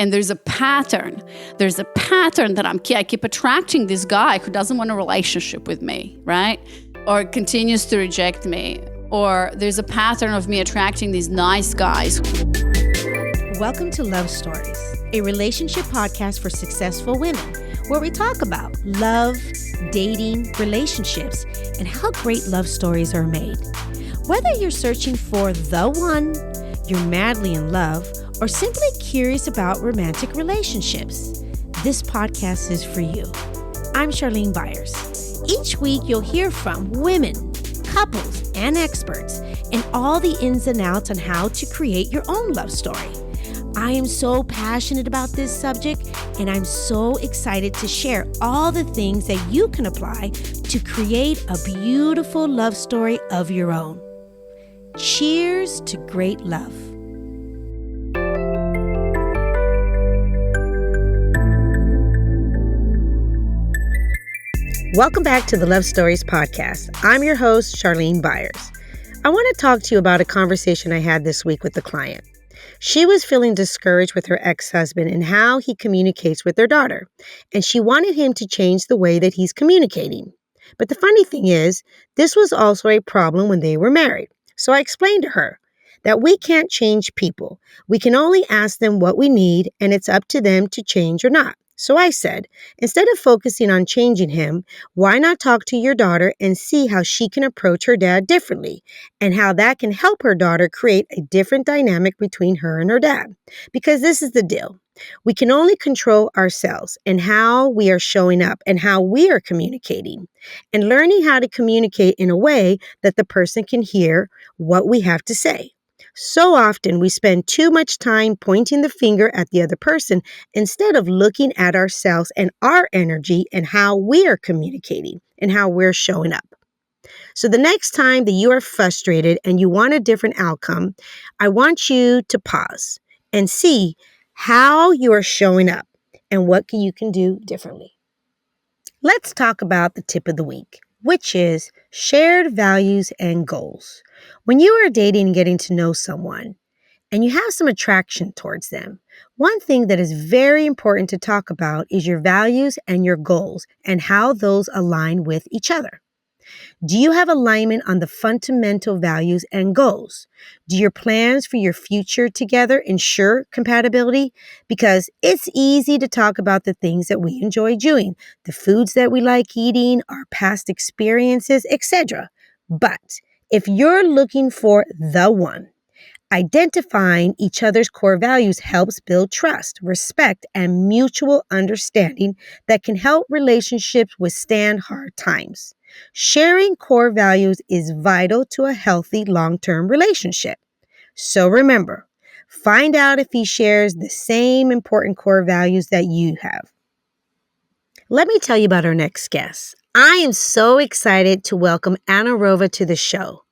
And there's a pattern. There's a pattern that I keep attracting this guy who doesn't want a relationship with me, right? Or continues to reject me. Or there's a pattern of me attracting these nice guys. Welcome to Love Stories, a relationship podcast for successful women, where we talk about love, dating, relationships, and how great love stories are made. Whether you're searching for the one, you're madly in love, or simply curious about romantic relationships, this podcast is for you. I'm Charlene Byars. Each week, you'll hear from women, couples, and experts, and all the ins and outs on how to create your own love story. I am so passionate about this subject, and I'm so excited to share all the things that you can apply to create a beautiful love story of your own. Cheers to great love. Welcome back to the Love Stories podcast. I'm your host, Charlene Byars. I want to talk to you about a conversation I had this week with a client. She was feeling discouraged with her ex-husband and how he communicates with their daughter, and she wanted him to change the way that he's communicating. But the funny thing is, this was also a problem when they were married. So I explained to her that we can't change people. We can only ask them what we need, and it's up to them to change or not. So I said, instead of focusing on changing him, why not talk to your daughter and see how she can approach her dad differently and how that can help her daughter create a different dynamic between her and her dad? Because this is the deal. We can only control ourselves and how we are showing up and how we are communicating, and learning how to communicate in a way that the person can hear what we have to say. So often we spend too much time pointing the finger at the other person instead of looking at ourselves and our energy and how we are communicating and how we're showing up. So the next time that you are frustrated and you want a different outcome, I want you to pause and see how you are showing up and what you can do differently. Let's talk about the tip of the week, which is shared values and goals. When you are dating and getting to know someone and you have some attraction towards them, one thing that is very important to talk about is your values and your goals and how those align with each other. Do you have alignment on the fundamental values and goals? Do your plans for your future together ensure compatibility? Because it's easy to talk about the things that we enjoy doing, the foods that we like eating, our past experiences, etc. But if you're looking for the one, identifying each other's core values helps build trust, respect, and mutual understanding that can help relationships withstand hard times. Sharing core values is vital to a healthy long-term relationship. So remember, find out if he shares the same important core values that you have. Let me tell you about our next guest. I am so excited to welcome Anna Rova to the show.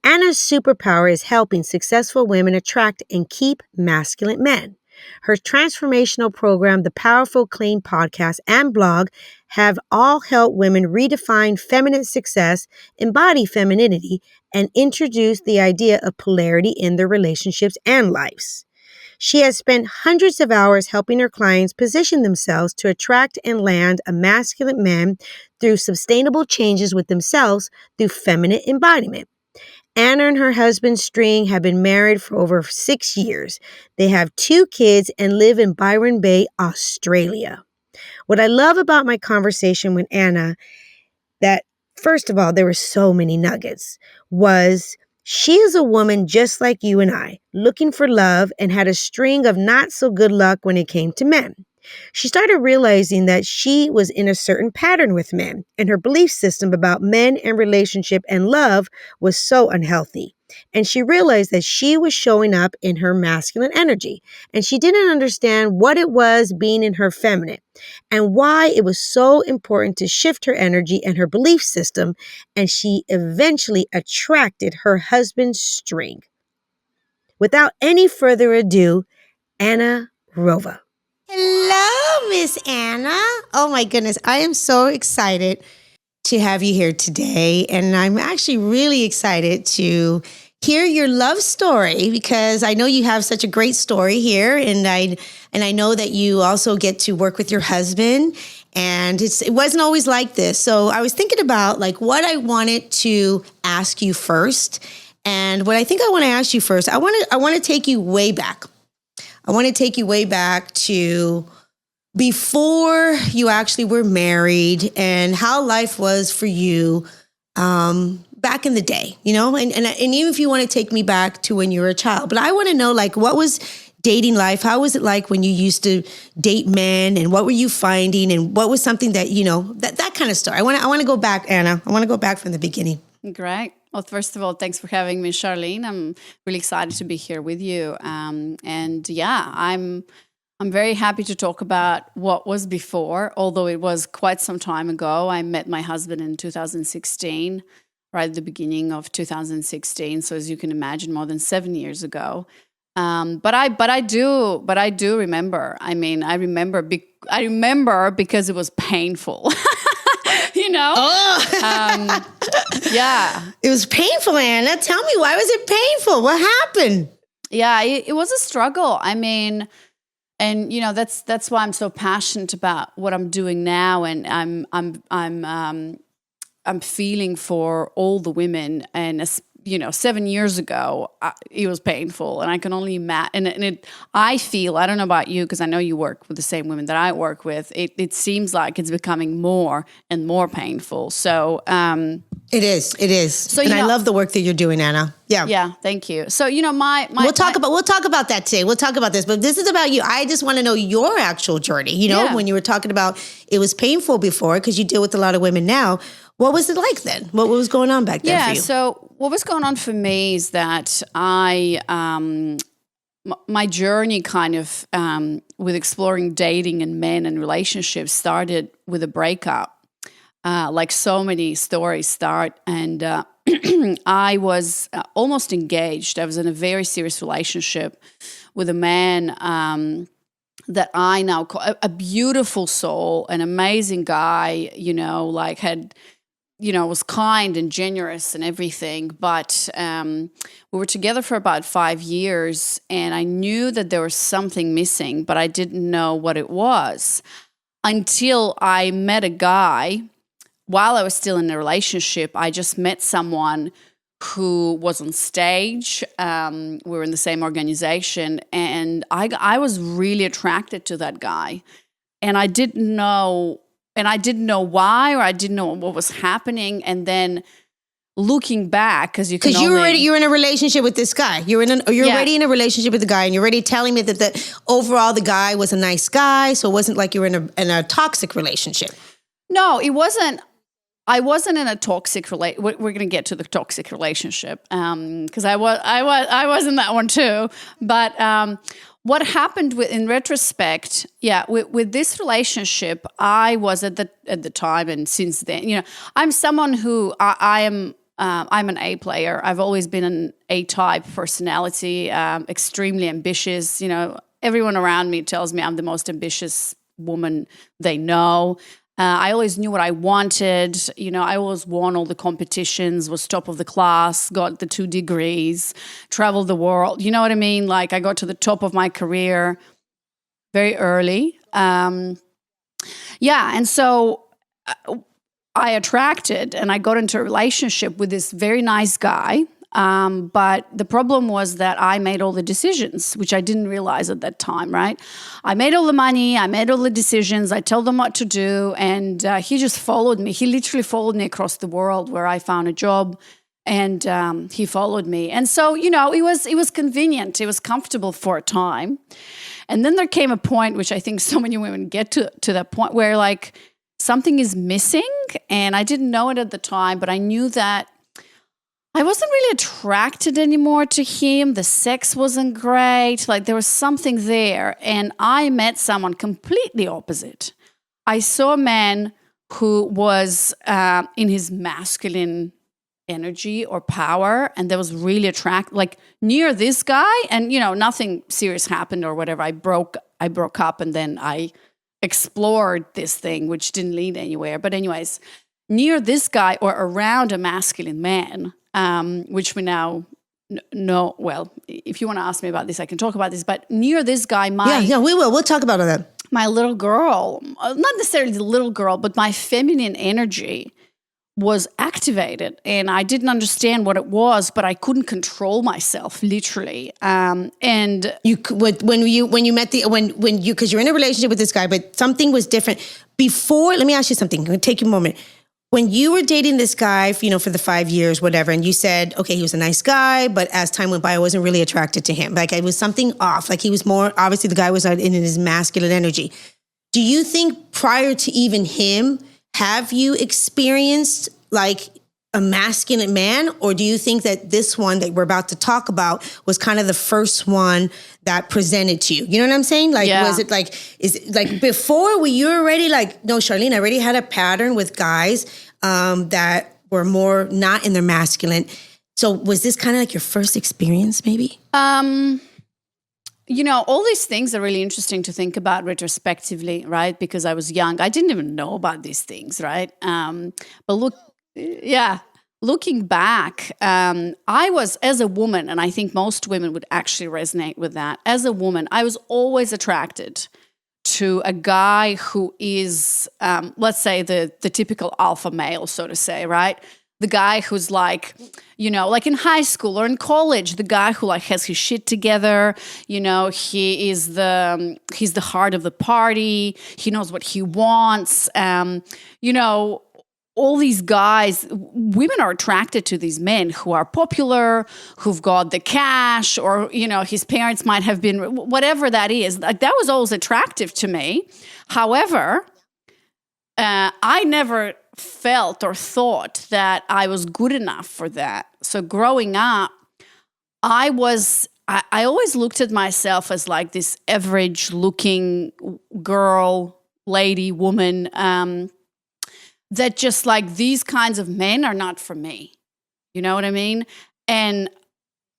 Anna's superpower is helping successful women attract and keep masculine men. Her transformational program, the Powerful Clean podcast and blog have all helped women redefine feminine success, embody femininity, and introduce the idea of polarity in their relationships and lives. She has spent hundreds of hours helping her clients position themselves to attract and land a masculine man through sustainable changes with themselves through feminine embodiment. Anna and her husband, String, have been married for over 6 years. They have 2 kids and live in Byron Bay, Australia. What I love about my conversation with Anna, that first of all, there were so many nuggets, was she is a woman just like you and I, looking for love and had a string of not so good luck when it came to men. She started realizing that she was in a certain pattern with men, and her belief system about men and relationship and love was so unhealthy. And she realized that she was showing up in her masculine energy, and she didn't understand what it was being in her feminine and why it was so important to shift her energy and her belief system, and she eventually attracted her husband's String. Without any further ado, Anna Rova. Hello, Miss Anna. Oh my goodness, I am so excited to have you here today. And I'm actually really excited to hear your love story, because I know you have such a great story here, and I know that you also get to work with your husband, and it wasn't always like this. So I was thinking about like what I wanted to ask you first, and what I think I want to ask you first, I want to take you way back. I want to take you way back to before you actually were married and how life was for you back in the day, you know, and even if you want to take me back to when you were a child, but I want to know, like, what was dating life? How was it like when you used to date men, and what were you finding, and what was something that, you know, that kind of story. I want to go back, Anna. I want to go back from the beginning. Great. Well, first of all, thanks for having me, Charlene. I'm really excited to be here with you. And yeah, I'm very happy to talk about what was before, although it was quite some time ago. I met my husband in 2016, right at the beginning of 2016. So as you can imagine, more than 7 years ago. But I do remember. I mean, I remember because it was painful. You know? Oh. Yeah. It was painful, Anna. Tell me, why was it painful? What happened? Yeah, it was a struggle. I mean, and you know, that's why I'm so passionate about what I'm doing now, and I'm feeling for all the women. And you know, 7 years ago, it was painful, and I can only imagine. And I feel, I don't know about you, because I know you work with the same women that I work with. It seems like it's becoming more and more painful. So it is. So, and I love the work that you're doing, Anna. Yeah. Yeah. Thank you. So, you know, we'll talk about that today. We'll talk about this, but this is about you. I just want to know your actual journey. You know, when you were talking about it was painful before, because you deal with a lot of women now. What was it like then? What was going on back then for you? Yeah, so what was going on for me is that my journey kind of with exploring dating and men and relationships started with a breakup, like so many stories start. And I was almost engaged. I was in a very serious relationship with a man that I now call a beautiful soul, an amazing guy, you know, like was kind and generous and everything. But we were together for about 5 years, and I knew that there was something missing, but I didn't know what it was until I met a guy. While I was still in a relationship, I just met someone who was on stage. We were in the same organization, and I was really attracted to that guy. And I didn't know why, or I didn't know what was happening. And then looking back, because you're in a relationship with this guy. You're already in a relationship with the guy, and you're already telling me that overall the guy was a nice guy. So it wasn't like you were in a toxic relationship. No, it wasn't. I wasn't in a toxic relationship. We're going to get to the toxic relationship because I was in that one too. But what happened in retrospect, with this relationship, I was at the time and since then, you know, I'm someone who I'm an A player. I've always been an A-type personality, extremely ambitious. You know, everyone around me tells me I'm the most ambitious woman they know. I always knew what I wanted. You know, I always won all the competitions, was top of the class, got the 2 degrees, traveled the world. You know what I mean? Like, I got to the top of my career very early. And so I attracted and I got into a relationship with this very nice guy. But the problem was that I made all the decisions, which I didn't realize at that time, right? I made all the money, I made all the decisions, I told him what to do, and he just followed me. He literally followed me across the world where I found a job, and he followed me. And so, you know, it was convenient, it was comfortable for a time. And then there came a point, which I think so many women get to that point, where like something is missing, and I didn't know it at the time, but I knew that I wasn't really attracted anymore to him. The sex wasn't great. Like, there was something there. And I met someone completely opposite. I saw a man who was in his masculine energy or power, and that was really attractive. Like, near this guy, and, you know, nothing serious happened or whatever. I broke up, and then I explored this thing, which didn't lead anywhere. But anyways, near this guy or around a masculine man, which we now No, well, if you want to ask me about this, I can talk about this. But near this guy, Yeah, we will. We'll talk about that. My little girl, not necessarily the little girl, but my feminine energy was activated, and I didn't understand what it was, but I couldn't control myself, literally. And you when you met because you're in a relationship with this guy, but something was different before. Let me ask you something. I'm gonna take you a moment. When you were dating this guy, for the 5 years, whatever, and you said, okay, he was a nice guy, but as time went by, I wasn't really attracted to him. Like, it was something off. Like, he was more, obviously the guy was not in his masculine energy. Do you think prior to even him, have you experienced like a masculine man? Or do you think that this one that we're about to talk about was kind of the first one that presented to you? You know what I'm saying? Like, was it like, is it like before, were you already like, no, Charlene, I already had a pattern with guys that were more not in their masculine. So was this kind of like your first experience maybe? All these things are really interesting to think about retrospectively, right? Because I was young. I didn't even know about these things, right? But looking back, I was, as a woman, and I think most women would actually resonate with that. As a woman, I was always attracted to a guy who is, let's say, the typical alpha male, so to say, right? The guy who's like, like in high school or in college, the guy who like has his shit together, he's the heart of the party. He knows what he wants. All these guys, women are attracted to these men who are popular, who've got the cash, or, his parents might have been, whatever that is. Like, that was always attractive to me. However, I never felt or thought that I was good enough for that. So growing up, I always looked at myself as like this average looking girl, lady, woman, that just like these kinds of men are not for me. You know what I mean? And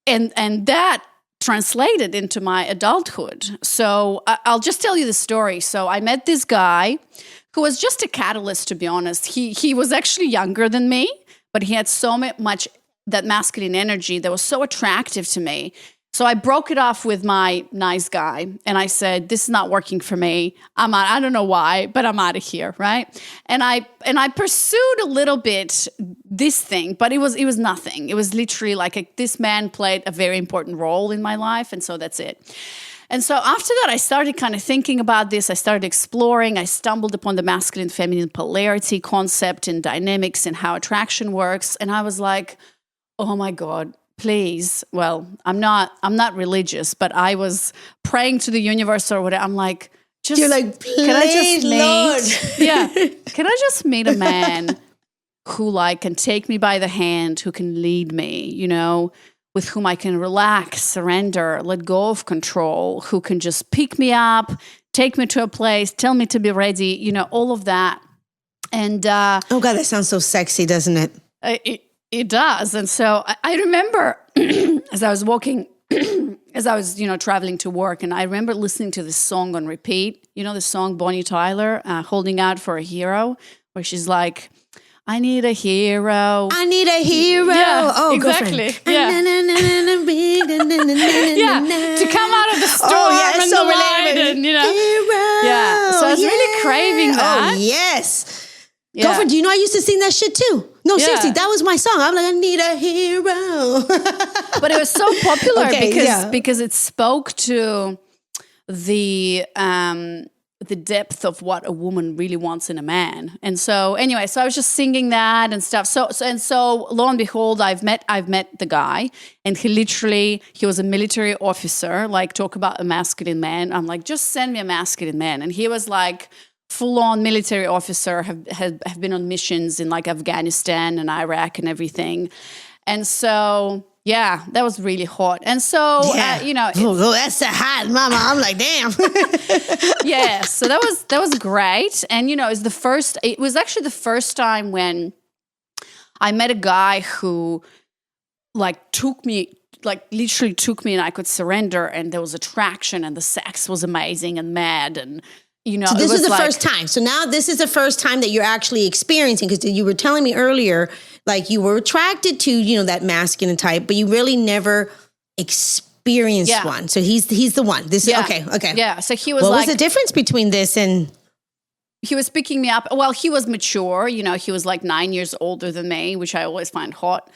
that translated into my adulthood. So I'll just tell you the story. So I met this guy who was just a catalyst, to be honest. He was actually younger than me, but he had so much that masculine energy that was so attractive to me. So I broke it off with my nice guy, and I said, "This is not working for me. I'm out. I don't know why, but I'm out of here, right?" And I pursued a little bit this thing, but it was nothing. It was literally like this man played a very important role in my life, and so that's it. And so after that, I started kind of thinking about this. I started exploring. I stumbled upon the masculine-feminine polarity concept and dynamics and how attraction works, and I was like, "Oh my God." Please, well, I'm not religious, but I was praying to the universe or whatever. I'm like, you're like, please, can I just meet? Lord. Can I just meet a man who like can take me by the hand, who can lead me, with whom I can relax, surrender, let go of control, who can just pick me up, take me to a place, tell me to be ready, all of that. And oh God, that sounds so sexy, doesn't it? It does. And so I remember as I was walking, as I was, traveling to work, and I remember listening to this song on repeat, the song Bonnie Tyler, Holding Out for a Hero, where she's like, I need a hero. I need a hero. Yeah, oh, exactly. Girlfriend. Yeah. To come out of the storm and so the light and, Hero. Yeah. So I was really craving that. Oh, yes. Yeah. Girlfriend, do you know I used to sing that shit too? No, seriously, that was my song. I'm like, I need a hero. But it was so popular because it spoke to the depth of what a woman really wants in a man. And so anyway, so I was just singing that and stuff. So lo and behold, I've met the guy, and he was a military officer. Like, talk about a masculine man. I'm like, just send me a masculine man. And he was like, full-on military officer, have been on missions in like Afghanistan and Iraq and everything. And so, yeah, that was really hot. And so, that's a hot mama. I'm like, damn. Yeah, so that was great. And, it was actually the first time when I met a guy who literally took me and I could surrender, and there was attraction and the sex was amazing and mad, and you know, So this it was the like, first time. So now this is the first time that you're actually experiencing, because you were telling me earlier, like you were attracted to, you know, that masculine type, but you really never experienced one. So he's the one. This is okay. Yeah. So he was what like, was the difference between this and? He was picking me up. Well, he was mature. You know, he was like 9 years older than me, which I always find hot.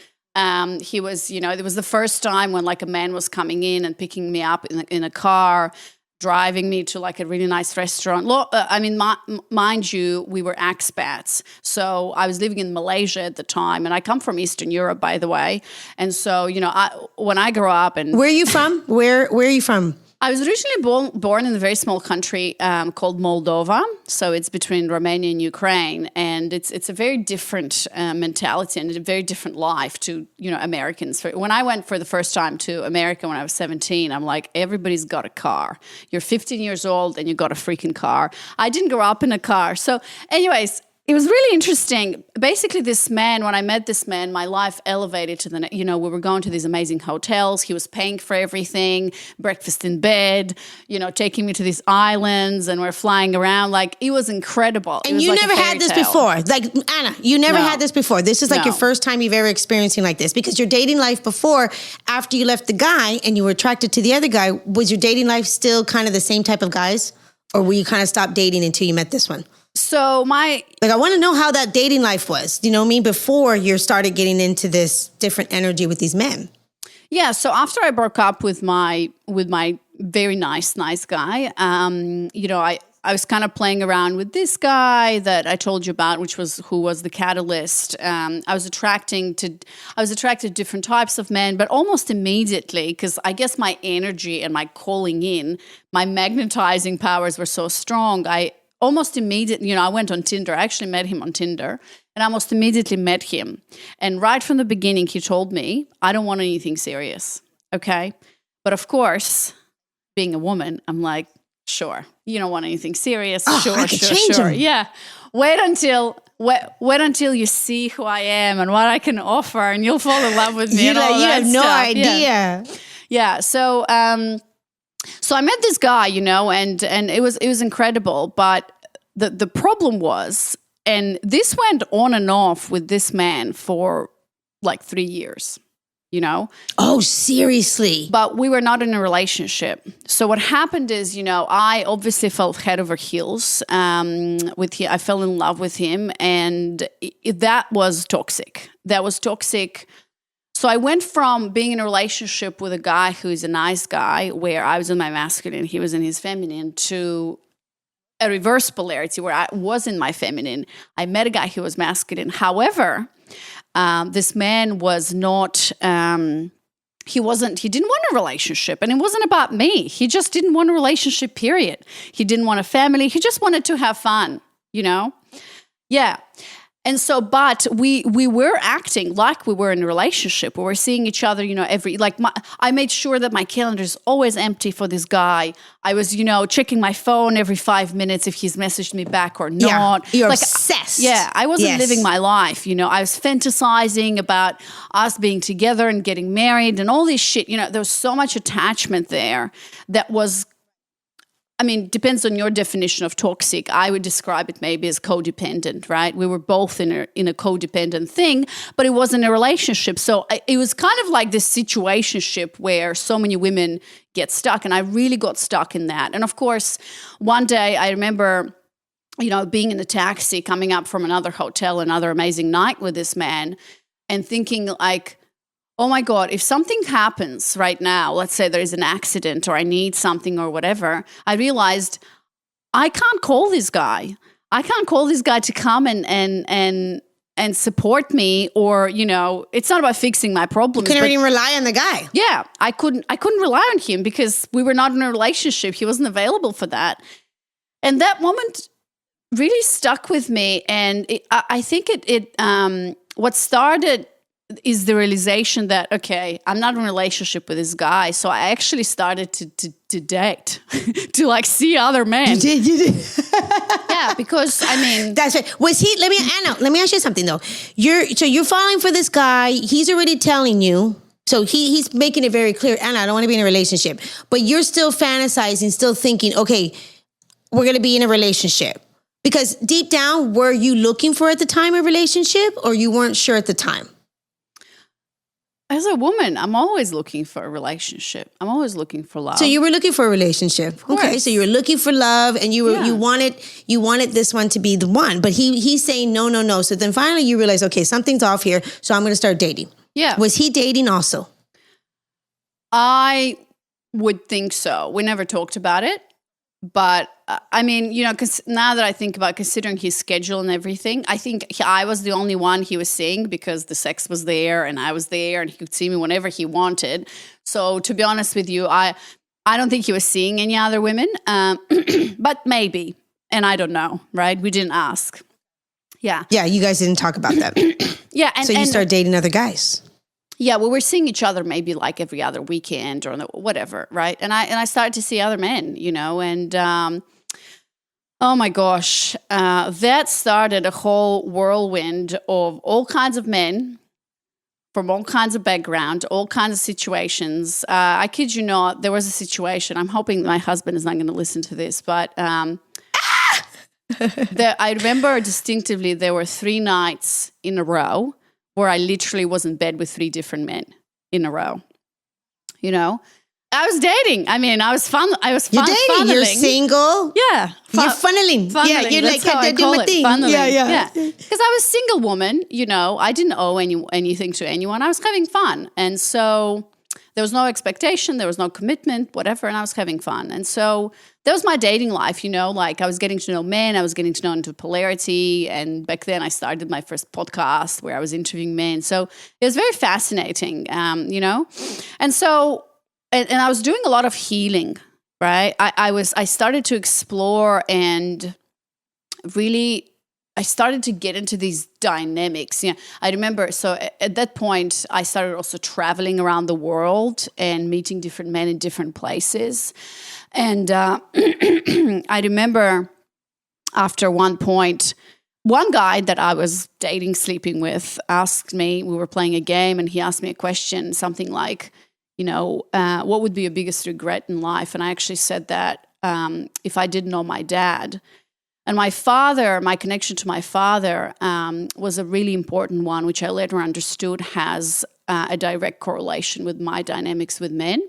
He was, you know, it was the first time when like a man was coming in and picking me up in a car, driving me to like a really nice restaurant. I mean, mind you, we were expats. So I was living in Malaysia at the time, and I come from Eastern Europe, by the way. And so, you know, when I grew up and... Where are you from? Where are you from? I was originally born in a very small country called Moldova. So it's between Romania and Ukraine. And it's a very different mentality and a very different life to, you know, Americans. When I went for the first time to America when I was 17, I'm like, everybody's got a car. You're 15 years old and you got a freaking car. I didn't grow up in a car. So anyways, it was really interesting. Basically, this man, when I met this man, my life elevated to the, you know, we were going to these amazing hotels. He was paying for everything, breakfast in bed, you know, taking me to these islands, and we're flying around. Like, it was incredible. And you never had this before. Like, Anna, you never had this before. This is like your first time you've ever experiencing like this, because your dating life before, after you left the guy and you were attracted to the other guy, was your dating life still kind of the same type of guys? Or were you kind of stopped dating until you met this one? So I want to know how that dating life was, you know what I mean, before you started getting into this different energy with these men. Yeah. So after I broke up with my very nice guy, you know, I was kind of playing around with this guy that I told you about, who was the catalyst. I was attracted to different types of men, but almost immediately, because I guess my energy and my calling in, my magnetizing powers were so strong. Almost immediately, you know, I went on Tinder. I actually met him on Tinder, and I almost immediately met him. And right from the beginning, he told me, I don't want anything serious, okay? But of course, being a woman, I'm like, sure, you don't want anything serious. Sure. Yeah. Wait until you see who I am and what I can offer, and you'll fall in love with me. You have no idea. Yeah. So I met this guy, you know, and it was incredible. But the problem was, and this went on and off with this man for like 3 years, you know. Oh, seriously? But we were not in a relationship. So what happened is, you know, I obviously fell head over heels with him. I fell in love with him, and that was toxic. So I went from being in a relationship with a guy who's a nice guy, where I was in my masculine, he was in his feminine, to a reverse polarity where I was in my feminine. I met a guy who was masculine. However, this man was not, he didn't want a relationship, and it wasn't about me. He just didn't want a relationship, period. He didn't want a family. He just wanted to have fun, you know? Yeah. And so, but we were acting like we were in a relationship. We were seeing each other, you know, I made sure that my calendar is always empty for this guy. I was, you know, checking my phone every 5 minutes if he's messaged me back or not. Yeah, you're obsessed. Yeah, I wasn't living my life, you know. I was fantasizing about us being together and getting married and all this shit. You know, there was so much attachment there that was, I mean, depends on your definition of toxic. I would describe it maybe as codependent, right? We were both in a codependent thing, but it wasn't a relationship. So it was kind of like this situationship where so many women get stuck, and I really got stuck in that. And of course, one day I remember, you know, being in a taxi coming up from another hotel, another amazing night with this man, and thinking like, oh my God, if something happens right now, let's say there is an accident or I need something or whatever, I realized I can't call this guy. I can't call this guy to come and support me, or, you know, it's not about fixing my problems. You couldn't even rely on the guy. Yeah, I couldn't rely on him because we were not in a relationship. He wasn't available for that. And that moment really stuck with me. And I think what started is the realization that, okay, I'm not in a relationship with this guy. So I actually started to date, to like see other men. You did. Yeah, because I mean. That's right. Was he, Anna, let me ask you something though. You're falling for this guy. He's already telling you. So he's making it very clear, Anna, I don't want to be in a relationship. But you're still fantasizing, still thinking, okay, we're going to be in a relationship? Because deep down, were you looking for at the time a relationship, or you weren't sure at the time? As a woman, I'm always looking for a relationship. I'm always looking for love. So you were looking for a relationship. Okay. So you were looking for love, and you wanted this one to be the one. But he's saying no. So then finally you realize, okay, something's off here. So I'm going to start dating. Yeah. Was he dating also? I would think so. We never talked about it. But I mean, because now that I think about considering his schedule and everything, I think I was the only one he was seeing because the sex was there and I was there and he could see me whenever he wanted. So to be honest with you, I don't think he was seeing any other women, but maybe. And I don't know, right? We didn't ask. Yeah. Yeah, you guys didn't talk about that. Yeah. So you started dating other guys. Yeah, we were seeing each other maybe like every other weekend or whatever, right? And I started to see other men, and oh my gosh, that started a whole whirlwind of all kinds of men from all kinds of background, all kinds of situations. I kid you not, there was a situation. I'm hoping my husband is not going to listen to this, but I remember distinctively there were 3 nights in a row where I literally was in bed with 3 different men in a row. I was dating. I mean, I was fun. I was You're dating. funneling. You're single. Yeah, You're funneling. Yeah, you're that's like how I doing call my it. thing. Funneling. Yeah. Because I was a single woman. I didn't owe anything to anyone. I was having fun, and so there was no expectation. There was no commitment, whatever, and I was having fun. And so that was my dating life. Like I was getting to know men. I was getting to know into polarity, and back then I started my first podcast where I was interviewing men. So it was very fascinating. And so. And I was doing a lot of healing, right? I started to explore and really I started to get into these dynamics. I remember, so at that point, I started also traveling around the world and meeting different men in different places. And I remember after one point, one guy that I was dating, sleeping with, asked me, we were playing a game, and he asked me a question, something like, what would be your biggest regret in life? And I actually said that if I didn't know my dad. And my father, my connection to my father was a really important one, which I later understood has a direct correlation with my dynamics with men.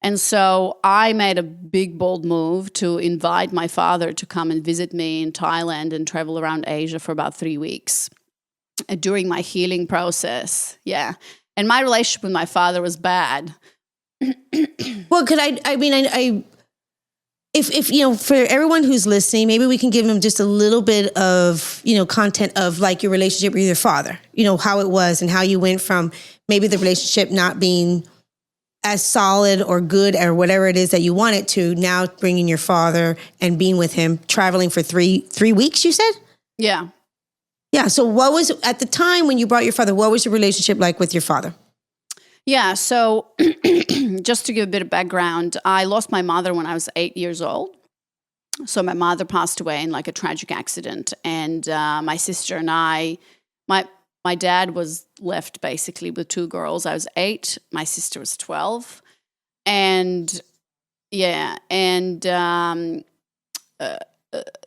And so I made a big, bold move to invite my father to come and visit me in Thailand and travel around Asia for about 3 weeks during my healing process. Yeah. And my relationship with my father was bad. Well, if for everyone who's listening, maybe we can give them just a little bit of, content of like your relationship with your father, how it was and how you went from maybe the relationship not being as solid or good or whatever it is that you want it to, now bringing your father and being with him, traveling for three weeks, you said? Yeah. Yeah. So what was, at the time when you brought your father, what was your relationship like with your father? Yeah. So just to give a bit of background, I lost my mother when I was 8 years old. So my mother passed away in like a tragic accident. And my sister and I, my dad was left basically with 2 girls. I was 8. My sister was 12. And yeah. And that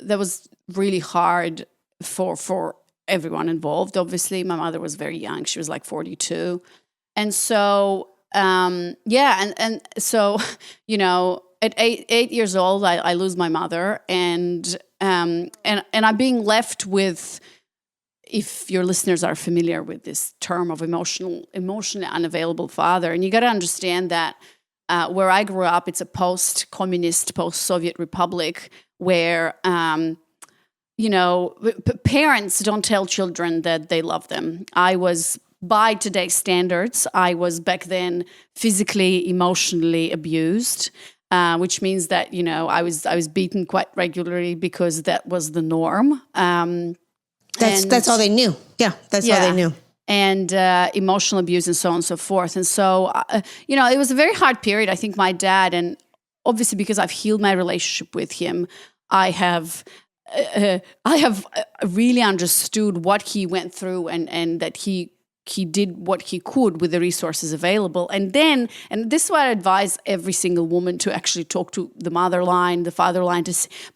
was really hard for everyone involved. Obviously, my mother was very young. She was like 42. And so, and so, at 8 years old, I lose my mother, and I'm being left with, if your listeners are familiar with this term of emotionally unavailable father, and you got to understand that where I grew up, it's a post-communist, post-Soviet republic where, parents don't tell children that they love them. I was, by today's standards, I was back then physically, emotionally abused, which means that, I was beaten quite regularly because that was the norm. That's all they knew. Yeah, that's all they knew. And emotional abuse and so on and so forth. And so, it was a very hard period. I think my dad, and obviously because I've healed my relationship with him, I have really understood what he went through and that he he did what he could with the resources available. And this is what I advise every single woman to actually talk to the mother line, the father line.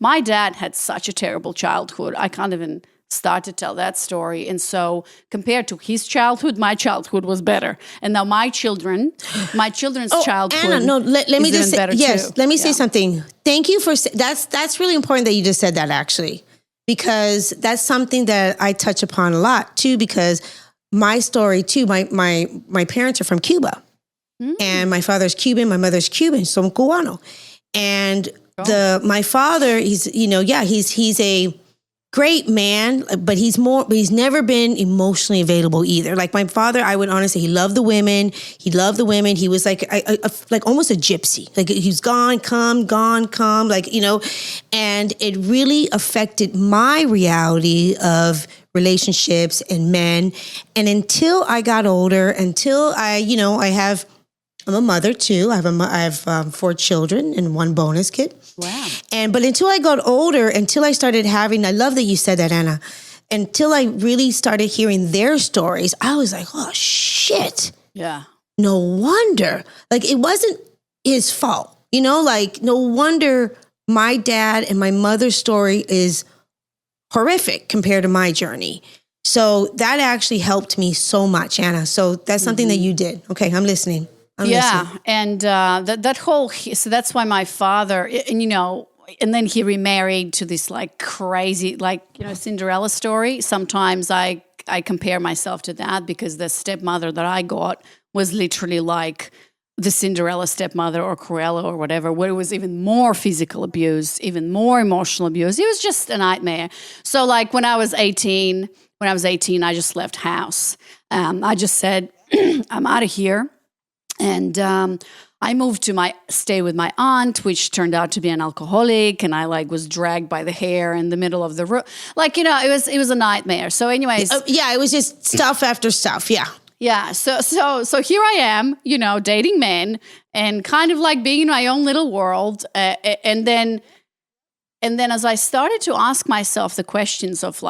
My dad had such a terrible childhood. I can't even start to tell that story. And so compared to his childhood, my childhood was better. And now my children's childhood Anna, no, let me just say, too. Let me say something. Thank you for, that's really important that you just said that, actually, because that's something that I touch upon a lot too, because my story too, my parents are from Cuba, and my father's Cuban, my mother's Cuban, so I'm Cubano. And my father, he's a great man, but he's never been emotionally available either. Like my father, I would honestly say he loved the women. He was like almost a gypsy. Like he was gone, come, like, and it really affected my reality of relationships and men. And until I got older, I'm a mother too. I have 4 children and 1 bonus kid. Wow. But until I got older, until I started having, I love that you said that, Anna, until I really started hearing their stories, I was like, oh shit. Yeah. No wonder. Like it wasn't his fault, like no wonder my dad and my mother's story is horrific compared to my journey. So that actually helped me so much, Anna. So that's something that you did. Okay, I'm listening. And that whole, so that's why my father, and then he remarried to this like crazy, Cinderella story. Sometimes I compare myself to that because the stepmother that I got was literally like the Cinderella stepmother or Cruella or whatever, where it was even more physical abuse, even more emotional abuse. It was just a nightmare. So like when I was 18, I just left house. I just said, I'm out of here. And I moved to stay with my aunt, which turned out to be an alcoholic, and I was dragged by the hair in the middle of the room. It was a nightmare. So anyways. It was just stuff after stuff. Yeah. Yeah. So here I am, dating men and kind of like being in my own little world. And then as I started to ask myself the questions of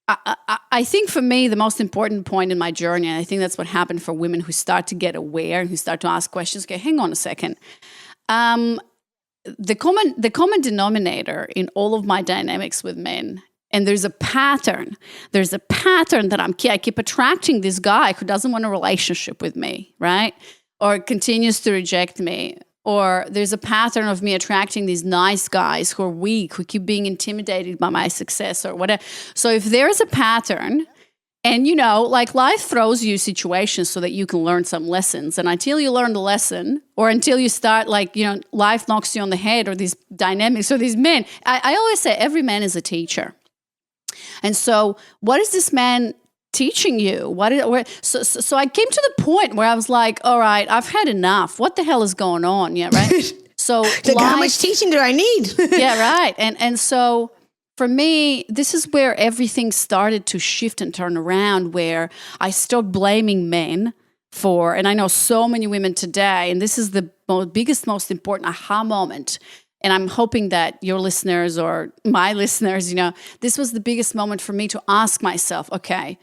I think for me, the most important point in my journey, and I think that's what happened for women who start to get aware and who start to ask questions. Okay, hang on a second. The common denominator in all of my dynamics with men, and there's a pattern that I keep attracting this guy who doesn't want a relationship with me, right? Or continues to reject me. Or there's a pattern of me attracting these nice guys who are weak, who keep being intimidated by my success or whatever. So if there's a pattern, and life throws you situations so that you can learn some lessons. And until you learn the lesson, or until you start life knocks you on the head, or these dynamics, or these men, I always say every man is a teacher. And so what is this man teaching you? So I came to the point where I was like, all right, I've had enough. What the hell is going on? Yeah, right. So how much teaching do I need? Yeah, right. And so for me, this is where everything started to shift and turn around, where I stopped blaming men for, and I know so many women today, and this is the biggest, most important aha moment. And I'm hoping that your listeners or my listeners, this was the biggest moment for me to ask myself, okay,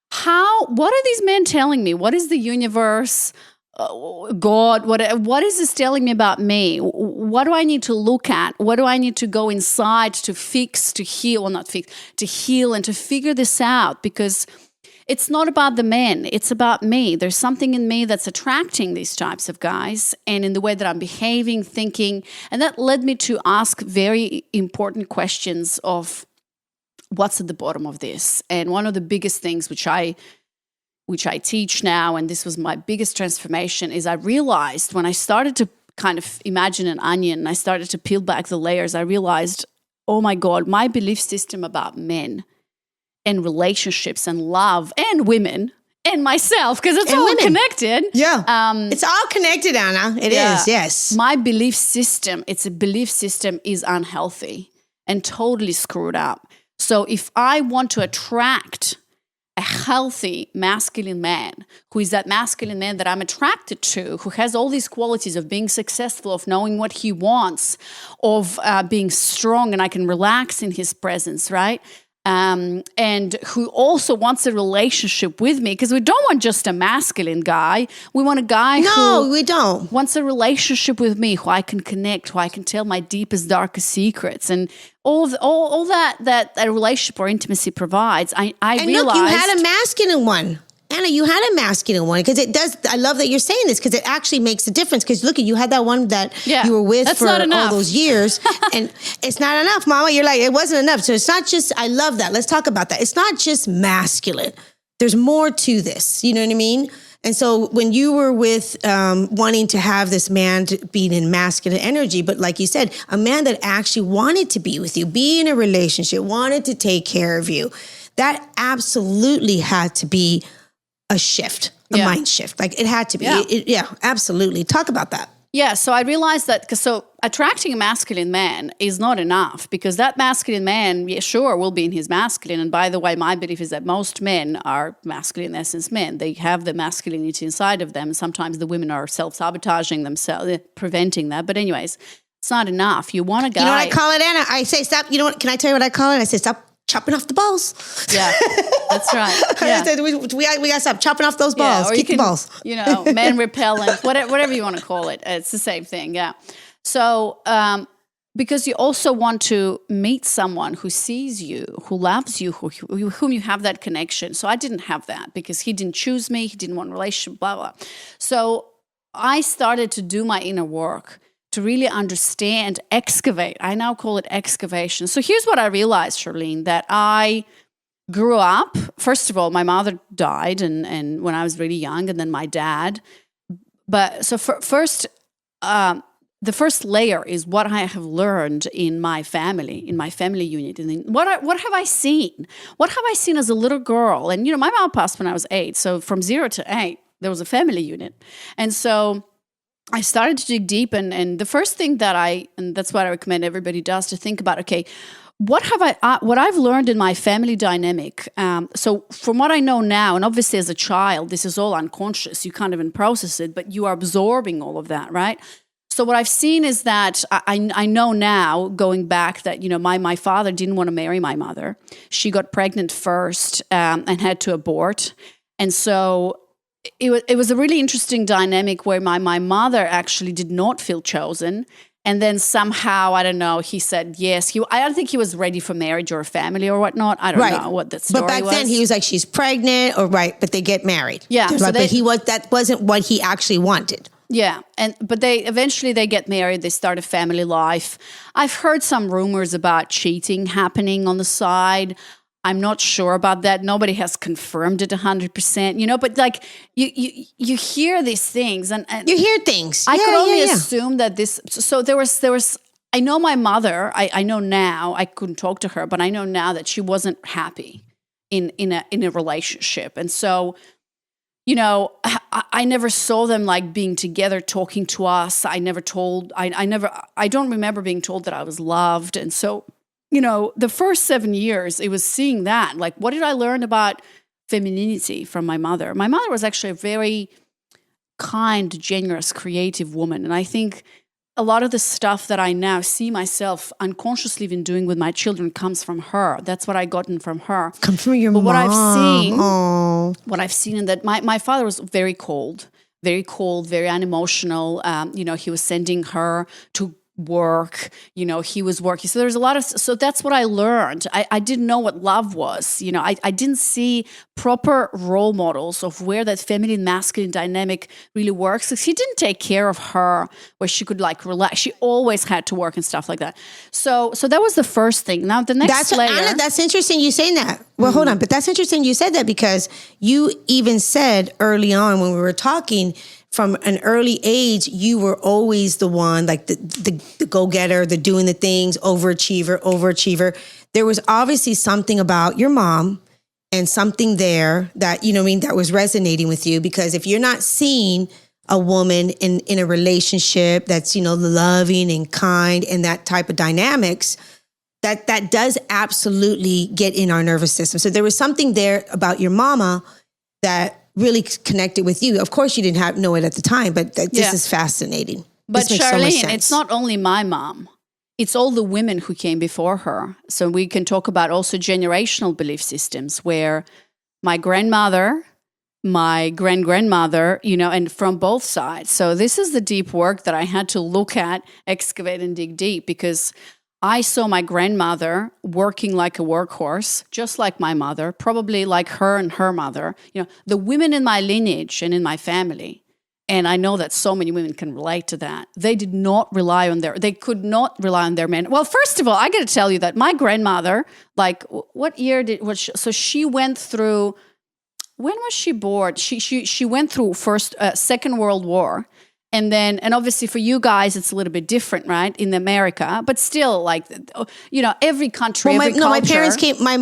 what are these men telling me? What is the universe, God, what is this telling me about me? What do I need to look at? What do I need to go inside to fix, to heal, well, not fix, to heal and to figure this out? Because it's not about the men, it's about me. There's something in me that's attracting these types of guys, and in the way that I'm behaving, thinking, and that led me to ask very important questions of, what's at the bottom of this? And one of the biggest things which I teach now, and this was my biggest transformation, is I realized when I started to kind of imagine an onion and I started to peel back the layers, I realized, oh my God, my belief system about men and relationships and love and women and myself, because it's all connected. Yeah. It's all connected, Anna. It is, yes. My belief system, is unhealthy and totally screwed up. So if I want to attract a healthy masculine man, who is that masculine man that I'm attracted to, who has all these qualities of being successful, of knowing what he wants, of being strong and I can relax in his presence, right? and who also wants a relationship with me, because we don't want just a masculine guy. We want a guy who we don't. wants a relationship with me, who I can connect, who I can tell my deepest, darkest secrets, and all that relationship or intimacy provides. I realized. Look, you had a masculine one. Anna, you had a masculine one, because it does. I love that you're saying this, because it actually makes a difference. Because look, you had that one that you were with for all those years, and it's not enough, Mama. You're like, it wasn't enough. So it's not just. I love that. Let's talk about that. It's not just masculine. There's more to this. You know what I mean? And so when you were with wanting to have this man being in masculine energy, but like you said, a man that actually wanted to be with you, be in a relationship, wanted to take care of you, that absolutely had to be a shift, a mind shift. Like it had to be. Yeah, absolutely. Talk about that. Yeah, so I realized that, so attracting a masculine man is not enough, because that masculine man, will be in his masculine. And by the way, my belief is that most men are masculine essence men. They have the masculinity inside of them. Sometimes the women are self-sabotaging themselves, preventing that. But anyways, it's not enough. You want a guy. You know what I call it, Anna? I say, stop. You know what? Can I tell you what I call it? I say, stop chopping off the balls. Yeah, that's right. Yeah. we got to stop chopping off those balls. Keep the balls. Man repellent, whatever you want to call it. It's the same thing, yeah. So, because you also want to meet someone who sees you, who loves you, whom you have that connection. So I didn't have that, because he didn't choose me. He didn't want a relationship, blah, blah. So I started to do my inner work to really understand, excavate. I now call it excavation. So here's what I realized, Charlene, that I grew up. First of all, my mother died and when I was really young, and then my dad. But so first, the first layer is what I have learned in my family unit. And what have I seen? What have I seen as a little girl? And, my mom passed when I was 8. So from 0 to 8, there was a family unit. And so I started to dig deep, and the first thing and that's what I recommend everybody does, to think about, okay, what I've learned in my family dynamic. So from what I know now, and obviously as a child, this is all unconscious. You can't even process it, but you are absorbing all of that, right? So what I've seen is that I know now, going back, that, my father didn't want to marry my mother. She got pregnant first and had to abort. And so it was a really interesting dynamic where my mother actually did not feel chosen. And then somehow, I don't know, he said yes. I don't think he was ready for marriage or a family or whatnot. I don't know what that story was. But back then he was like, she's pregnant, but they get married. Yeah. So that wasn't what he actually wanted. Yeah, but they eventually get married. They start a family life. I've heard some rumors about cheating happening on the side. I'm not sure about that. Nobody has confirmed it 100%. But like you hear these things, and you hear things. I could only assume that this. So there was. I know my mother. I know now. I couldn't talk to her, but I know now that she wasn't happy in a relationship, and so. I never saw them like being together, talking to us. I don't remember being told that I was loved. And so, the first 7 years, it was seeing that. Like, what did I learn about femininity from my mother? My mother was actually a very kind, generous, creative woman. And I think a lot of the stuff that I now see myself unconsciously even doing with my children comes from her. That's what I gotten from her. Come from your mom. What I've seen in that my father was very cold, very unemotional. He was sending her to work, he was working. So there's a lot of, so that's what I learned. I didn't know what love was. I didn't see proper role models of where that feminine masculine dynamic really works. Because he didn't take care of her where she could like relax. She always had to work and stuff like that. So that was the first thing. Now the next layer. Anna, that's interesting you saying that. Well, hold on. But that's interesting you said that, because you even said early on when we were talking, from an early age, you were always the one, like the go-getter, the doing the things, overachiever. There was obviously something about your mom and something there that, that was resonating with you, because if you're not seeing a woman in a relationship that's, loving and kind and that type of dynamics, that does absolutely get in our nervous system. So there was something there about your mama that really connected with you. Of course, you didn't know it at the time, but this is fascinating. But Charlene, it's not only my mom. it's all the women who came before her. So we can talk about also generational belief systems where my grandmother, my grandmother, and from both sides. So this is the deep work that I had to look at, excavate and dig deep, because I saw my grandmother working like a workhorse, just like my mother, probably like her and her mother, the women in my lineage and in my family. And I know that so many women can relate to that. They could not rely on their men. Well, first of all, I got to tell you that my grandmother, like, what year so she went through, when was she born? She went through Second World War. And obviously for you guys, it's a little bit different, right? In America, but still, like, every country, every culture. My parents came, my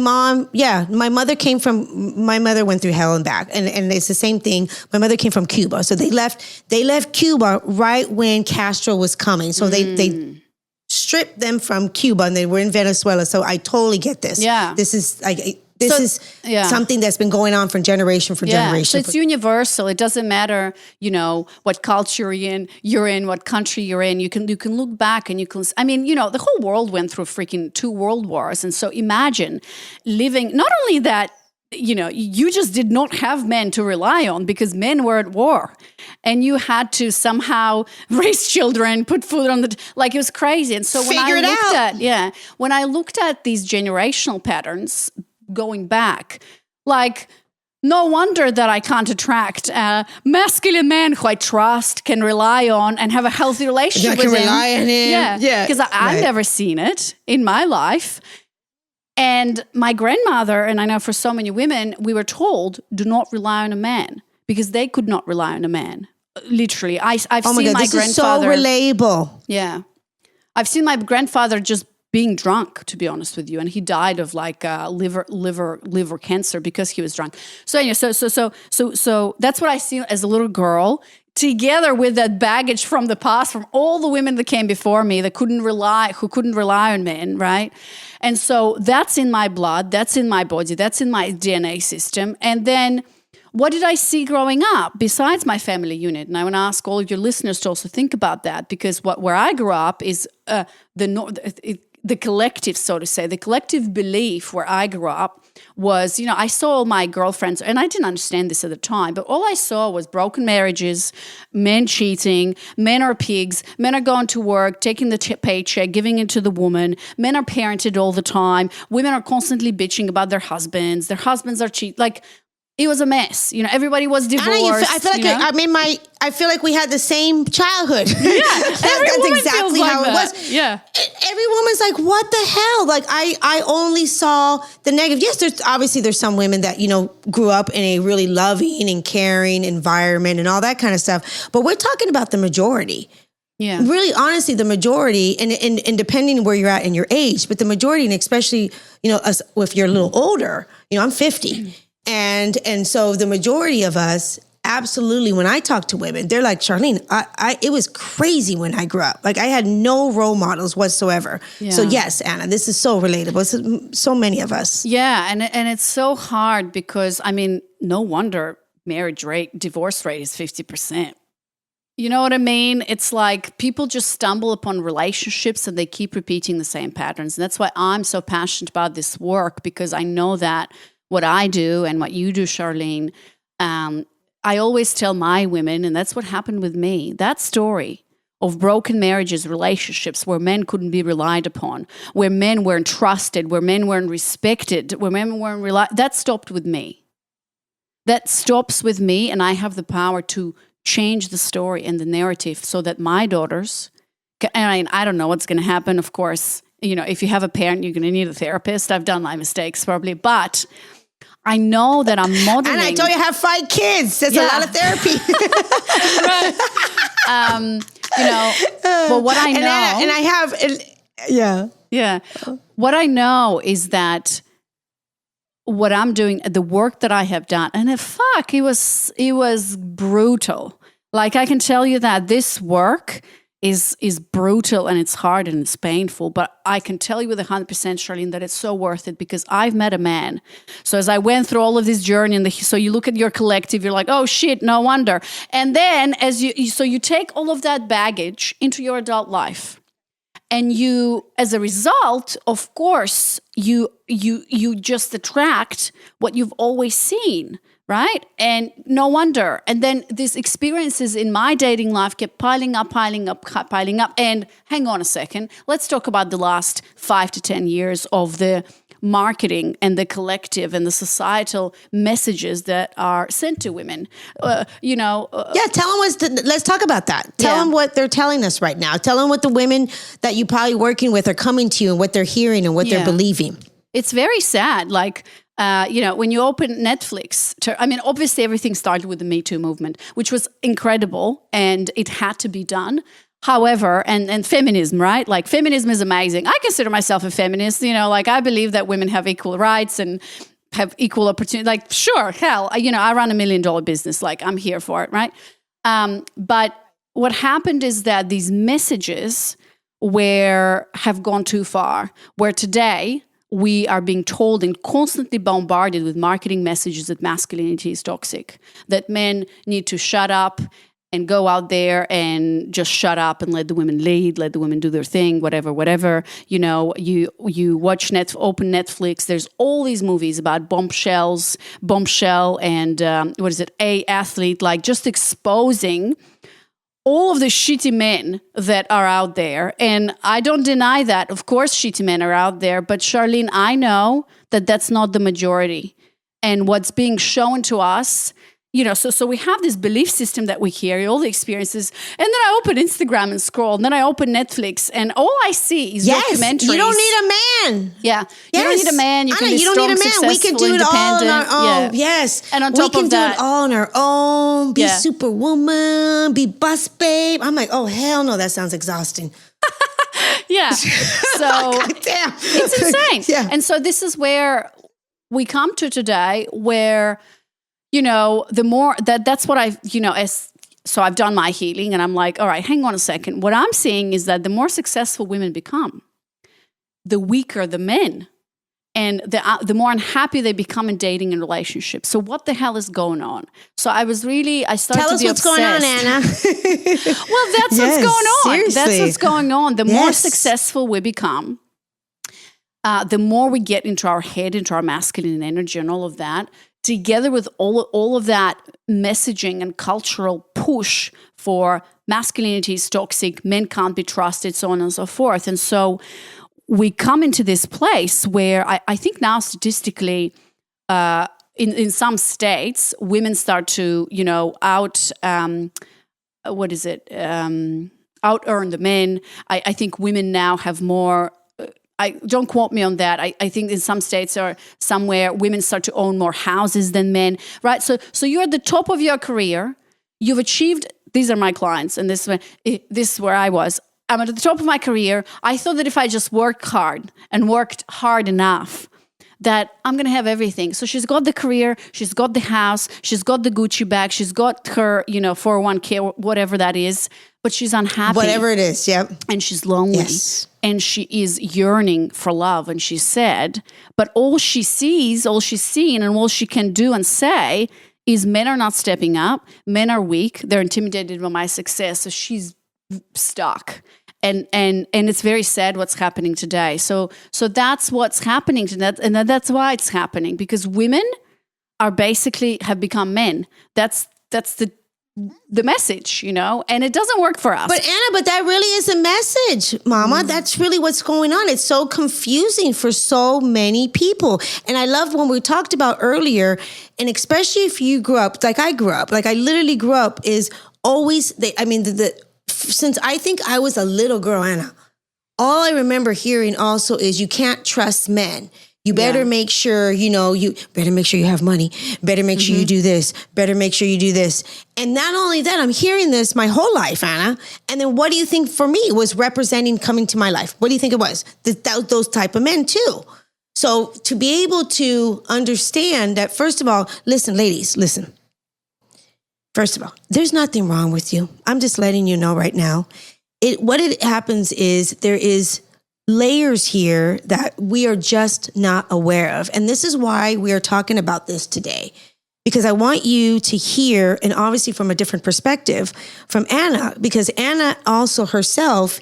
mother went through hell and back. And it's the same thing. My mother came from Cuba. So they left Cuba right when Castro was coming. So they stripped them from Cuba and they were in Venezuela. So I totally get this. Yeah. This is like... This is something that's been going on from generation for generation. So it's universal. It doesn't matter, what culture you're in, what country you're in. You can look back and the whole world went through freaking 2 world wars. And so imagine living, not only that, you just did not have men to rely on because men were at war and you had to somehow raise children, put food on it was crazy. And so when I looked at these generational patterns, going back, like, no wonder that I can't attract a masculine man who I trust, can rely on, and have a healthy relationship with him. Rely on him. Yeah, because I've never seen it in my life. And my grandmother, and I know for so many women, we were told, do not rely on a man, because they could not rely on a man. Literally, I've seen my grandfather. Is so relatable. Yeah, I've seen my grandfather just being drunk, to be honest with you, and he died of liver cancer because he was drunk. So anyway, so that's what I see as a little girl, together with that baggage from the past, from all the women that came before me who couldn't rely on men, right? And so that's in my blood, that's in my body, that's in my DNA system. And then what did I see growing up besides my family unit? And I want to ask all of your listeners to also think about that, because where I grew up is the collective, so to say, the collective belief where I grew up was, I saw all my girlfriends, and I didn't understand this at the time, but all I saw was broken marriages, men cheating, men are pigs, men are going to work, taking the paycheck, giving it to the woman, men are parented all the time, women are constantly bitching about their husbands are cheating, like, it was a mess. Everybody was divorced. I feel like we had the same childhood. Yeah, that's exactly how it was. Yeah, every woman's like, "What the hell?" Like, I only saw the negative. Yes, there's some women that grew up in a really loving and caring environment and all that kind of stuff. But we're talking about the majority. Yeah, really, honestly, the majority, and depending where you're at in your age, but the majority, and especially us, if you're a little older, I'm 50. And so the majority of us, absolutely, when I talk to women, they're like, Charlene, it was crazy when I grew up. Like, I had no role models whatsoever. Yeah. So yes, Anna, this is so relatable. It's so many of us. Yeah, and it's so hard because, no wonder divorce rate is 50%. You know what I mean? It's like people just stumble upon relationships and they keep repeating the same patterns. And that's why I'm so passionate about this work, because I know that what I do and what you do, Charlene, I always tell my women, and that's what happened with me, that story of broken marriages, relationships where men couldn't be relied upon, where men weren't trusted, where men weren't respected, where men weren't that stopped with me. That stops with me, and I have the power to change the story and the narrative so that my daughters, I don't know what's going to happen, of course. If you have a parent, you're going to need a therapist. I've done my mistakes probably, but I know that I'm modeling. And I told you I have 5 kids. That's a lot of therapy. But what I know, what I know is that what I'm doing, the work that I have done, and it was brutal. Like, I can tell you that this work is brutal and it's hard and it's painful, but I can tell you with 100%, Charlene, that it's so worth it because I've met a man. So as I went through all of this journey, so you look at your collective, you're like, oh shit, no wonder. And then you take all of that baggage into your adult life. And you, as a result, of course, you just attract what you've always seen, right? And no wonder. And then these experiences in my dating life kept piling up. And hang on a second, let's talk about the last 5 to 10 years of the marketing and the collective and the societal messages that are sent to women. Tell them let's talk about that. Tell them what they're telling us right now. Tell them what the women that you're probably working with are coming to you and what they're hearing and what they're believing. It's very sad. Like, when you open Netflix, obviously everything started with the Me Too movement, which was incredible and it had to be done. However, and feminism, right? Like feminism is amazing. I consider myself a feminist, I believe that women have equal rights and have equal opportunity. Like, sure, hell, I run $1 million business. Like, I'm here for it, right? But what happened is that these messages have gone too far, where today we are being told and constantly bombarded with marketing messages that masculinity is toxic, that men need to shut up and go out there and just shut up and let the women lead, let the women do their thing, whatever. You watch open Netflix, there's all these movies about Bombshell and A Athlete, like just exposing all of the shitty men that are out there. And I don't deny that. Of course, shitty men are out there. But Charlene, I know that that's not the majority. And what's being shown to us, so we have this belief system that we hear, all the experiences. And then I open Instagram and scroll. And then I open Netflix. And all I see is documentaries. You don't need a man. Yeah. You don't need a man. You can be strong, don't need a man. successful, We can do it all on our own. Yeah. Yes. And on top we can of that, do it all on our own. Be superwoman. Be boss babe. I'm like, oh, hell no. That sounds exhausting. Yeah. So damn. It's insane. Yeah. And so this is where we come to today where, the more that's what so I've done my healing and I'm like, all right, hang on a second. What I'm seeing is that the more successful women become, the weaker the men and the more unhappy they become in dating and relationships. So what the hell is going on? So I started Tell to us be what's obsessed. going on, Anna. Well, that's what's going on. Seriously. That's what's going on. The more successful we become, the more we get into our head, into our masculine energy and all of that, together with all of that messaging and cultural push for masculinity is toxic, men can't be trusted, so on and so forth. And so we come into this place where I think now statistically, in some states, women start to, out-earn the men. I think women now have more... don't quote me on that. I think in some states or somewhere women start to own more houses than men, right? So you're at the top of your career. You've achieved, these are my clients, and this is where I was. I'm at the top of my career. I thought that if I just worked hard enough, that I'm going to have everything. So she's got the career, she's got the house, she's got the Gucci bag, she's got her, 401k, whatever that is, but she's unhappy. Whatever it is, yep. And she's lonely. Yes. And she is yearning for love, and she said, but all she's seen, and all she can do and say is men are not stepping up, men are weak, they're intimidated by my success, so she's stuck. And it's very sad what's happening today. So that's what's happening to that, and that's why it's happening, because women are basically have become men. That's the message, and it doesn't work for us. But Anna, that really is a message, Mama. That's really what's going on. It's so confusing for so many people. And I love when we talked about earlier, and especially if you grew up, like I grew up, like I literally grew up, is always, since I think I was a little girl, Anna, all I remember hearing also is you can't trust men. You better make sure, you better make sure you have money. Better make sure you do this. Better make sure you do this. And not only that, I'm hearing this my whole life, Anna. And then what do you think for me was representing coming to my life? What do you think it was? Those type of men too. So to be able to understand that, first of all, listen, ladies, listen. First of all, there's nothing wrong with you. I'm just letting you know right now. What happens is there is layers here that we are just not aware of. And this is why we are talking about this today, because I want you to hear, and obviously from a different perspective from Anna, because Anna also herself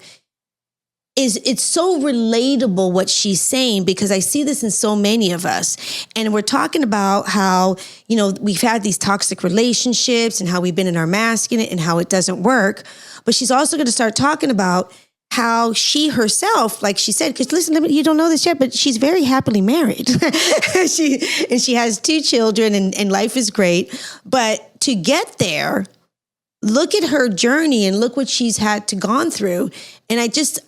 it's so relatable what she's saying, because I see this in so many of us. And we're talking about how, we've had these toxic relationships and how we've been in our masculine and how it doesn't work. But she's also going to start talking about how she herself, like she said, because listen, you don't know this yet, but she's very happily married. she has 2 children and life is great. But to get there, look at her journey and look what she's had to gone through. And I just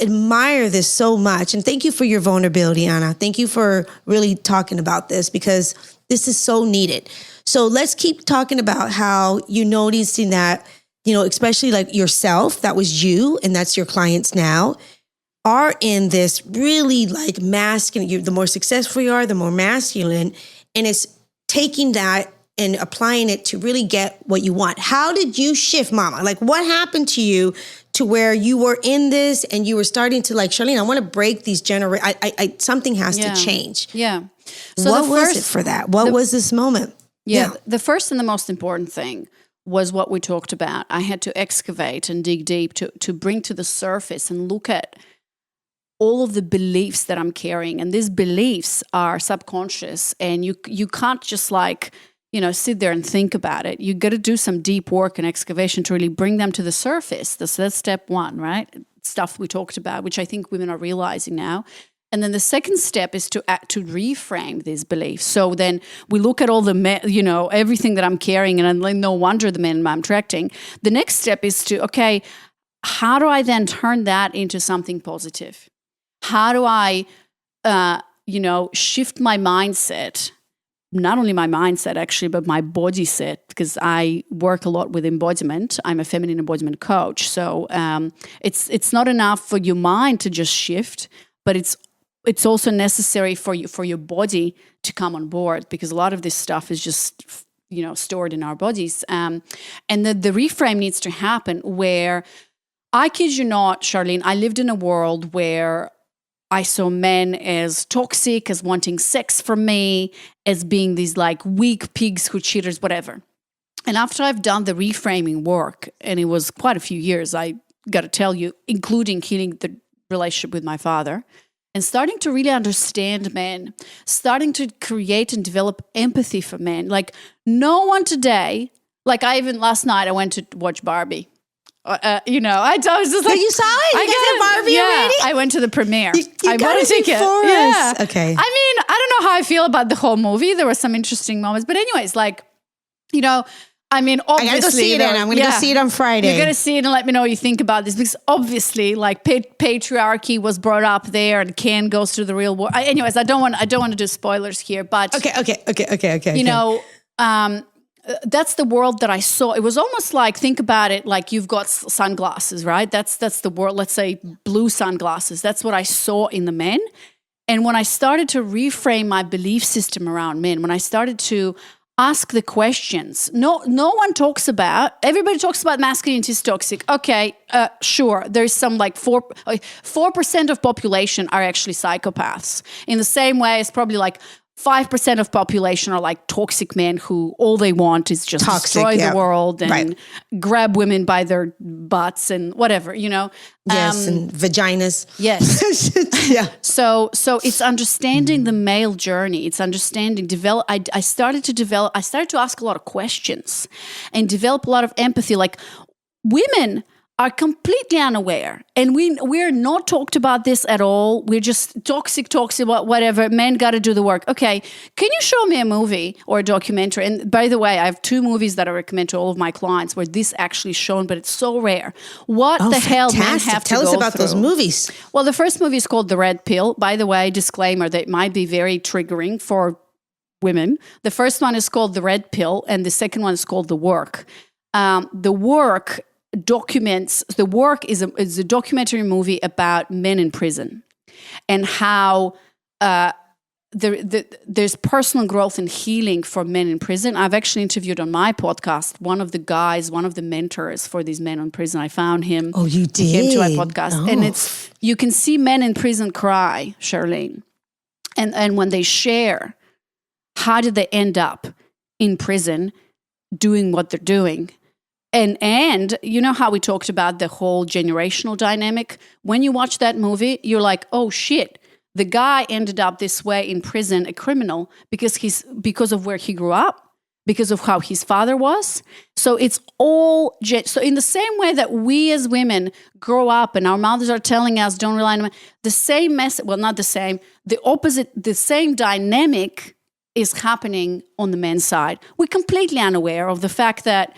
admire this so much. And thank you for your vulnerability, Anna. Thank you for really talking about this, because this is so needed. So let's keep talking about how you noticing that, especially like yourself, that was you, and that's your clients now, are in this really like masculine. The more successful you are, the more masculine. And it's taking that and applying it to really get what you want. How did you shift, Mama? Like, what happened to you to where you were in this and you were starting to like, Charlene, I want to break these something has to change. Yeah. So what was it for that? What was this moment? Yeah. The first and the most important thing was what we talked about. I had to excavate and dig deep to bring to the surface and look at all of the beliefs that I'm carrying. And these beliefs are subconscious, and you can't just like, sit there and think about it. You got to do some deep work and excavation to really bring them to the surface. That's step 1, right? Stuff we talked about, which I think women are realizing now. And then the second step is to reframe these beliefs. So then we look at all the men, everything that I'm carrying, and I'm like, no wonder the men I'm attracting. The next step is to, okay, how do I then turn that into something positive? How do I, shift my mindset? Not only my mindset, actually, but my body set, because I work a lot with embodiment. I'm a feminine embodiment coach. So it's not enough for your mind to just shift, but it's also necessary for your body to come on board, because a lot of this stuff is just, stored in our bodies. And the reframe needs to happen where, I kid you not, Charlene, I lived in a world where I saw men as toxic, as wanting sex from me, as being these like weak pigs who cheaters, whatever. And after I've done the reframing work, and it was quite a few years, I got to tell you, including healing the relationship with my father, and starting to really understand men, starting to create and develop empathy for men. Like no one today, like last night I went to watch Barbie. I was just like, you saw it? You guys have Barbie already? I went to the premiere. You I bought a ticket. Yeah. Okay. I mean, I don't know how I feel about the whole movie. There were some interesting moments, but anyways, like, obviously, I gotta go see it, Anna. I'm gonna go see it on Friday. You're gonna see it and let me know what you think about this, because obviously, like, patriarchy was brought up there, and Ken goes through the real world. Anyways, I don't want to do spoilers here, but Okay. That's the world that I saw. It was almost like, think about it, like you've got sunglasses, right? That's the world, let's say blue sunglasses. That's what I saw in the men. And when I started to reframe my belief system around men, when I started to ask the questions, no one talks about, everybody talks about masculinity is toxic. Okay, sure. There's some like 4% of population are actually psychopaths. In the same way, it's probably like 5% of population are like toxic men who all they want is just destroy the world and grab women by their butts and whatever, Yes, and vaginas. Yes. Yeah. So it's understanding the male journey. It's understanding, I started to ask a lot of questions and develop a lot of empathy. Like women are completely unaware, and we're not talked about this at all. We're just toxic, whatever. Men got to do the work. Okay, can you show me a movie or a documentary? And by the way, I have 2 movies that I recommend to all of my clients where this actually is shown, but it's so rare. What the hell men have to go through? Tell us about those movies. Well, the first movie is called The Red Pill. By the way, disclaimer, that might be very triggering for women. The first one is called The Red Pill, and the second one is called The Work. The Work is a documentary movie about men in prison and how there's personal growth and healing for men in prison. I've actually interviewed on my podcast one of the mentors for these men in prison. I found him. Oh, you did? He came to my podcast. And you can see men in prison cry, Charlene. And when they share, how did they end up in prison doing what they're doing? And you know how we talked about the whole generational dynamic? When you watch that movie, you're like, oh shit, the guy ended up this way in prison, a criminal, because of where he grew up, because of how his father was. So it's all, so in the same way that we as women grow up and our mothers are telling us, don't rely on men, the same message, well, not the same, the opposite, the same dynamic is happening on the men's side. We're completely unaware of the fact that,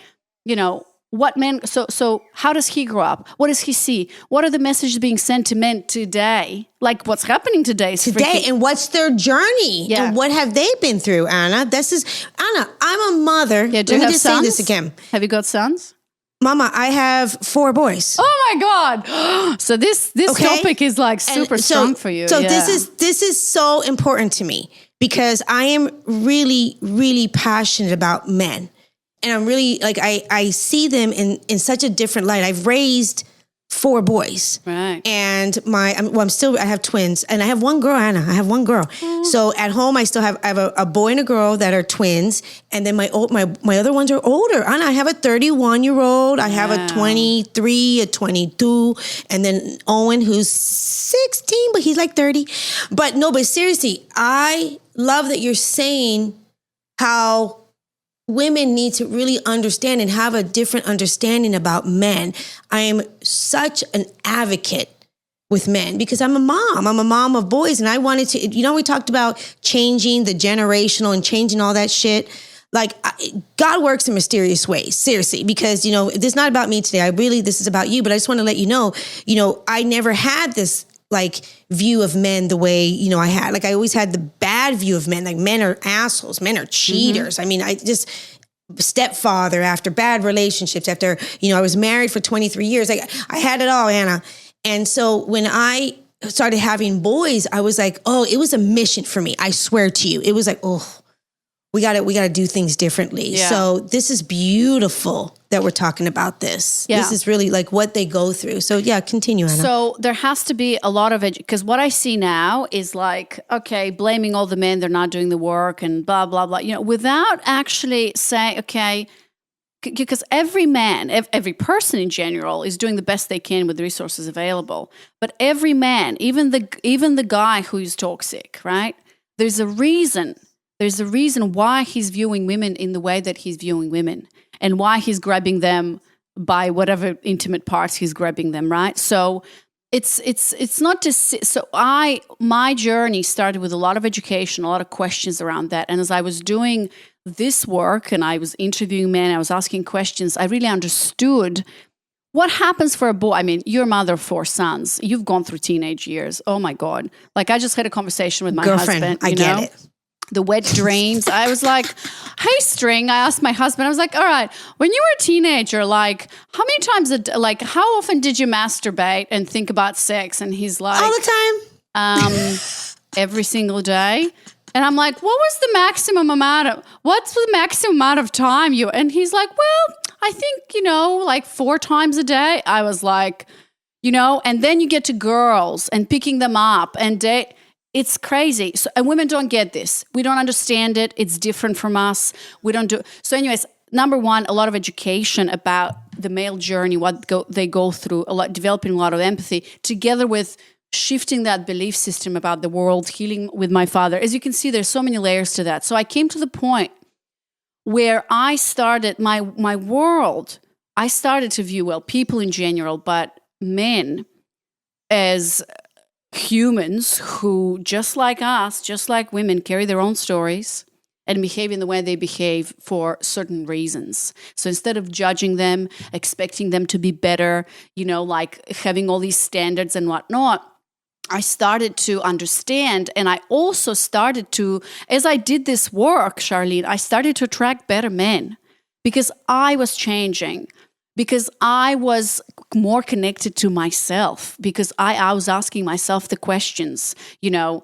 what men, so how does he grow up? What does he see? What are the messages being sent to men today? Like what's happening today? And what's their journey? Yeah. And what have they been through, Anna? Anna, I'm a mother. Yeah, Let me just say this again. Have you got sons? Mama, I have 4 boys. Oh my God. So this topic is like super strong for you. So this is so important to me because I am really, really passionate about men. And I'm really I see them in such a different light. I've raised 4 boys. Right. And I have twins and I have 1 girl, Anna. I have 1 girl. Mm. So at home I have a boy and a girl that are twins. And then my other ones are older. Anna, I have a 31-year-old. I have a 23, a 22, and then Owen who's 16, but he's like 30. But seriously, I love that you're saying how women need to really understand and have a different understanding about men. I am such an advocate with men because I'm a mom. I'm a mom of boys. And I wanted to, we talked about changing the generational and changing all that shit. God works in mysterious ways, seriously, because, this is not about me today. This is about you. But I just want to let you know, I never had this view of men the way, I had. I always had the bad view of men. Men are assholes. Men are cheaters. Mm-hmm. I mean, I just stepfather after bad relationships after, I was married for 23 years. I had it all, Anna. And so when I started having boys, I was like, oh, it was a mission for me. I swear to you. It was like, oh, we got to do things differently. Yeah. So this is beautiful that we're talking about this. Yeah. This is really what they go through. So yeah, continue, Anna. So there has to be a lot of because what I see now is okay, blaming all the men, they're not doing the work and blah, blah, blah, without actually saying, okay, because every man, every person in general is doing the best they can with the resources available. But every man, even the guy who is toxic, right? There's a reason why he's viewing women in the way that he's viewing women and why he's grabbing them by whatever intimate parts he's grabbing them, right? So it's not just, my journey started with a lot of education, a lot of questions around that. And as I was doing this work and I was interviewing men, I was asking questions, I really understood what happens for a boy. I mean, you're a mother of 4 sons. You've gone through teenage years. Oh my God. I just had a conversation with my husband. I get it. The wet dreams. I was like, hey, String, I asked my husband, I was like, all right, when you were a teenager, how many times, how often did you masturbate and think about sex? And he's like, all the time. Every single day. And I'm like, what's the maximum amount of time you, and he's like, well, I think, 4 times a day. I was like, and then you get to girls and picking them up and date. It's crazy. So, and women don't get this. We don't understand it. It's different from us. We don't do. So anyways, number one, a lot of education about the male journey, they go through, developing a lot of empathy, together with shifting that belief system about the world, healing with my father. As you can see, there's so many layers to that. So I came to the point where I started my world. I started to view, people in general, but men as humans who, just like us, just like women, carry their own stories and behave in the way they behave for certain reasons. So instead of judging them, expecting them to be better, having all these standards and whatnot, I started to understand, and I also started to, as I did this work, Charlene, I started to attract better men because I was changing. Because I was more connected to myself, because I was asking myself the questions, where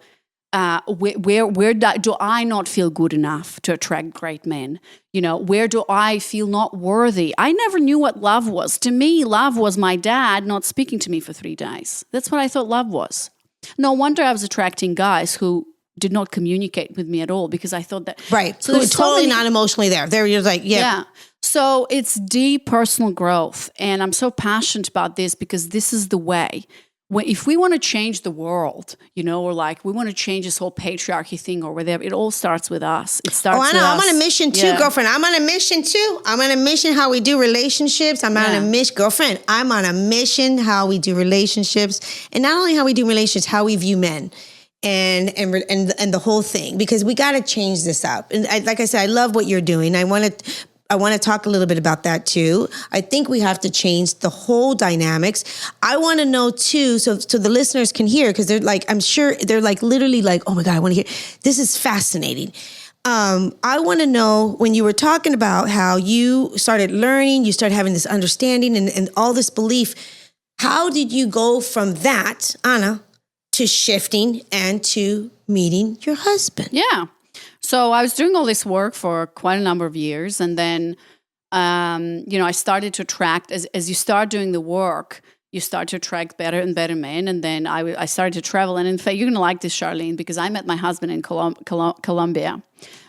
do I not feel good enough to attract great men? Where do I feel not worthy? I never knew what love was. To me, love was my dad not speaking to me for 3 days. That's what I thought love was. No wonder I was attracting guys who did not communicate with me at all, because I thought that... Right, so who were totally not emotionally there. They're just like, yeah. So it's deep personal growth. And I'm so passionate about this because this is the way. If we want to change the world, or like we want to change this whole patriarchy thing or whatever, it all starts with us. It starts with us. I'm on a mission too, girlfriend. I'm on a mission too. I'm on a mission how we do relationships. I'm on a mission, girlfriend. I'm on a mission how we do relationships. And not only how we do relationships, how we view men. And the whole thing, because we got to change this up. And like I said, I love what you're doing. I want to talk a little bit about that too. I think we have to change the whole dynamics. I want to know too, so the listeners can hear, because they're like, I'm sure they're like literally like, oh my God, I want to hear. This is fascinating. I want to know, when you were talking about how you started learning, you started having this understanding and all this belief, how did you go from that, Anna, to shifting and to meeting your husband? Yeah. So I was doing all this work for quite a number of years. And then, I started to attract, as you start doing the work, you start to attract better and better men. And then I started to travel. And in fact, you're going to like this, Charlene, because I met my husband in Colombia.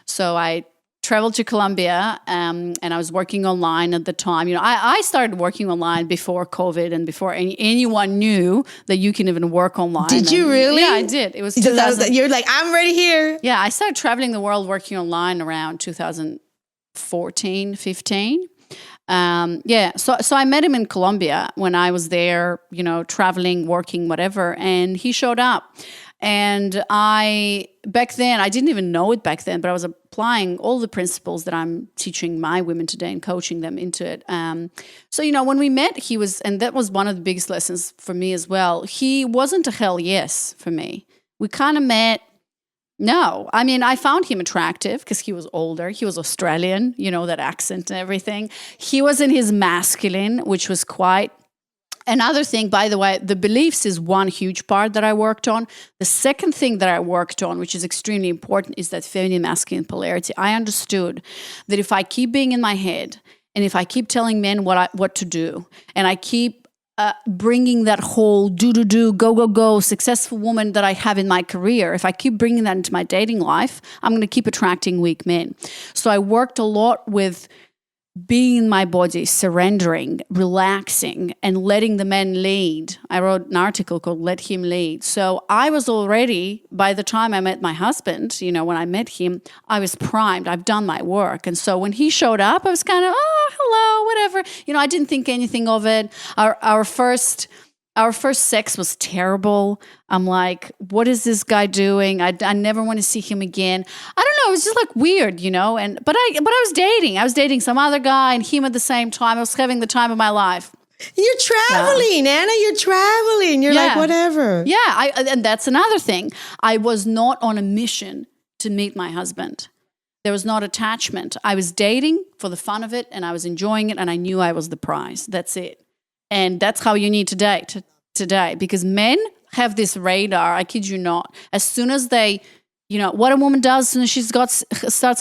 So I traveled to Colombia and I was working online at the time. I started working online before COVID and before anyone knew that you can even work online. Did you really? Yeah, I did. It was 2000. You're like, I'm ready here. Yeah, I started traveling the world working online around 2014, 15. So I met him in Colombia when I was there, traveling, working, whatever, and he showed up. And back then, I didn't even know it back then, but I was applying all the principles that I'm teaching my women today and coaching them into it. So when we met, and that was one of the biggest lessons for me as well. He wasn't a hell yes for me. We kind of met. No, I mean, I found him attractive because he was older. He was Australian, that accent and everything. He was in his masculine, which was quite. Another thing, by the way, the beliefs is one huge part that I worked on. The second thing that I worked on, which is extremely important, is that feminine masculine polarity. I understood that if I keep being in my head and if I keep telling men what to do, and I keep bringing that whole do, go, successful woman that I have in my career, if I keep bringing that into my dating life, I'm going to keep attracting weak men. So I worked a lot with being in my body, surrendering, relaxing, and letting the men lead. I wrote an article called Let Him Lead. So I was already, by the time I met my husband, when I met him, I was primed. I've done my work. And so when he showed up, I was kind of, oh, hello, whatever. I didn't think anything of it. Our first sex was terrible. I'm like, what is this guy doing? I never want to see him again. I don't know. It was just like weird, but I was dating. I was dating some other guy and him at the same time. I was having the time of my life. You're traveling, Anna. You're traveling. You're like, whatever. Yeah. And that's another thing. I was not on a mission to meet my husband. There was not attachment. I was dating for the fun of it and I was enjoying it and I knew I was the prize. That's it. And that's how you need to date today, because men have this radar, I kid you not. As soon as they, what a woman does as soon as she starts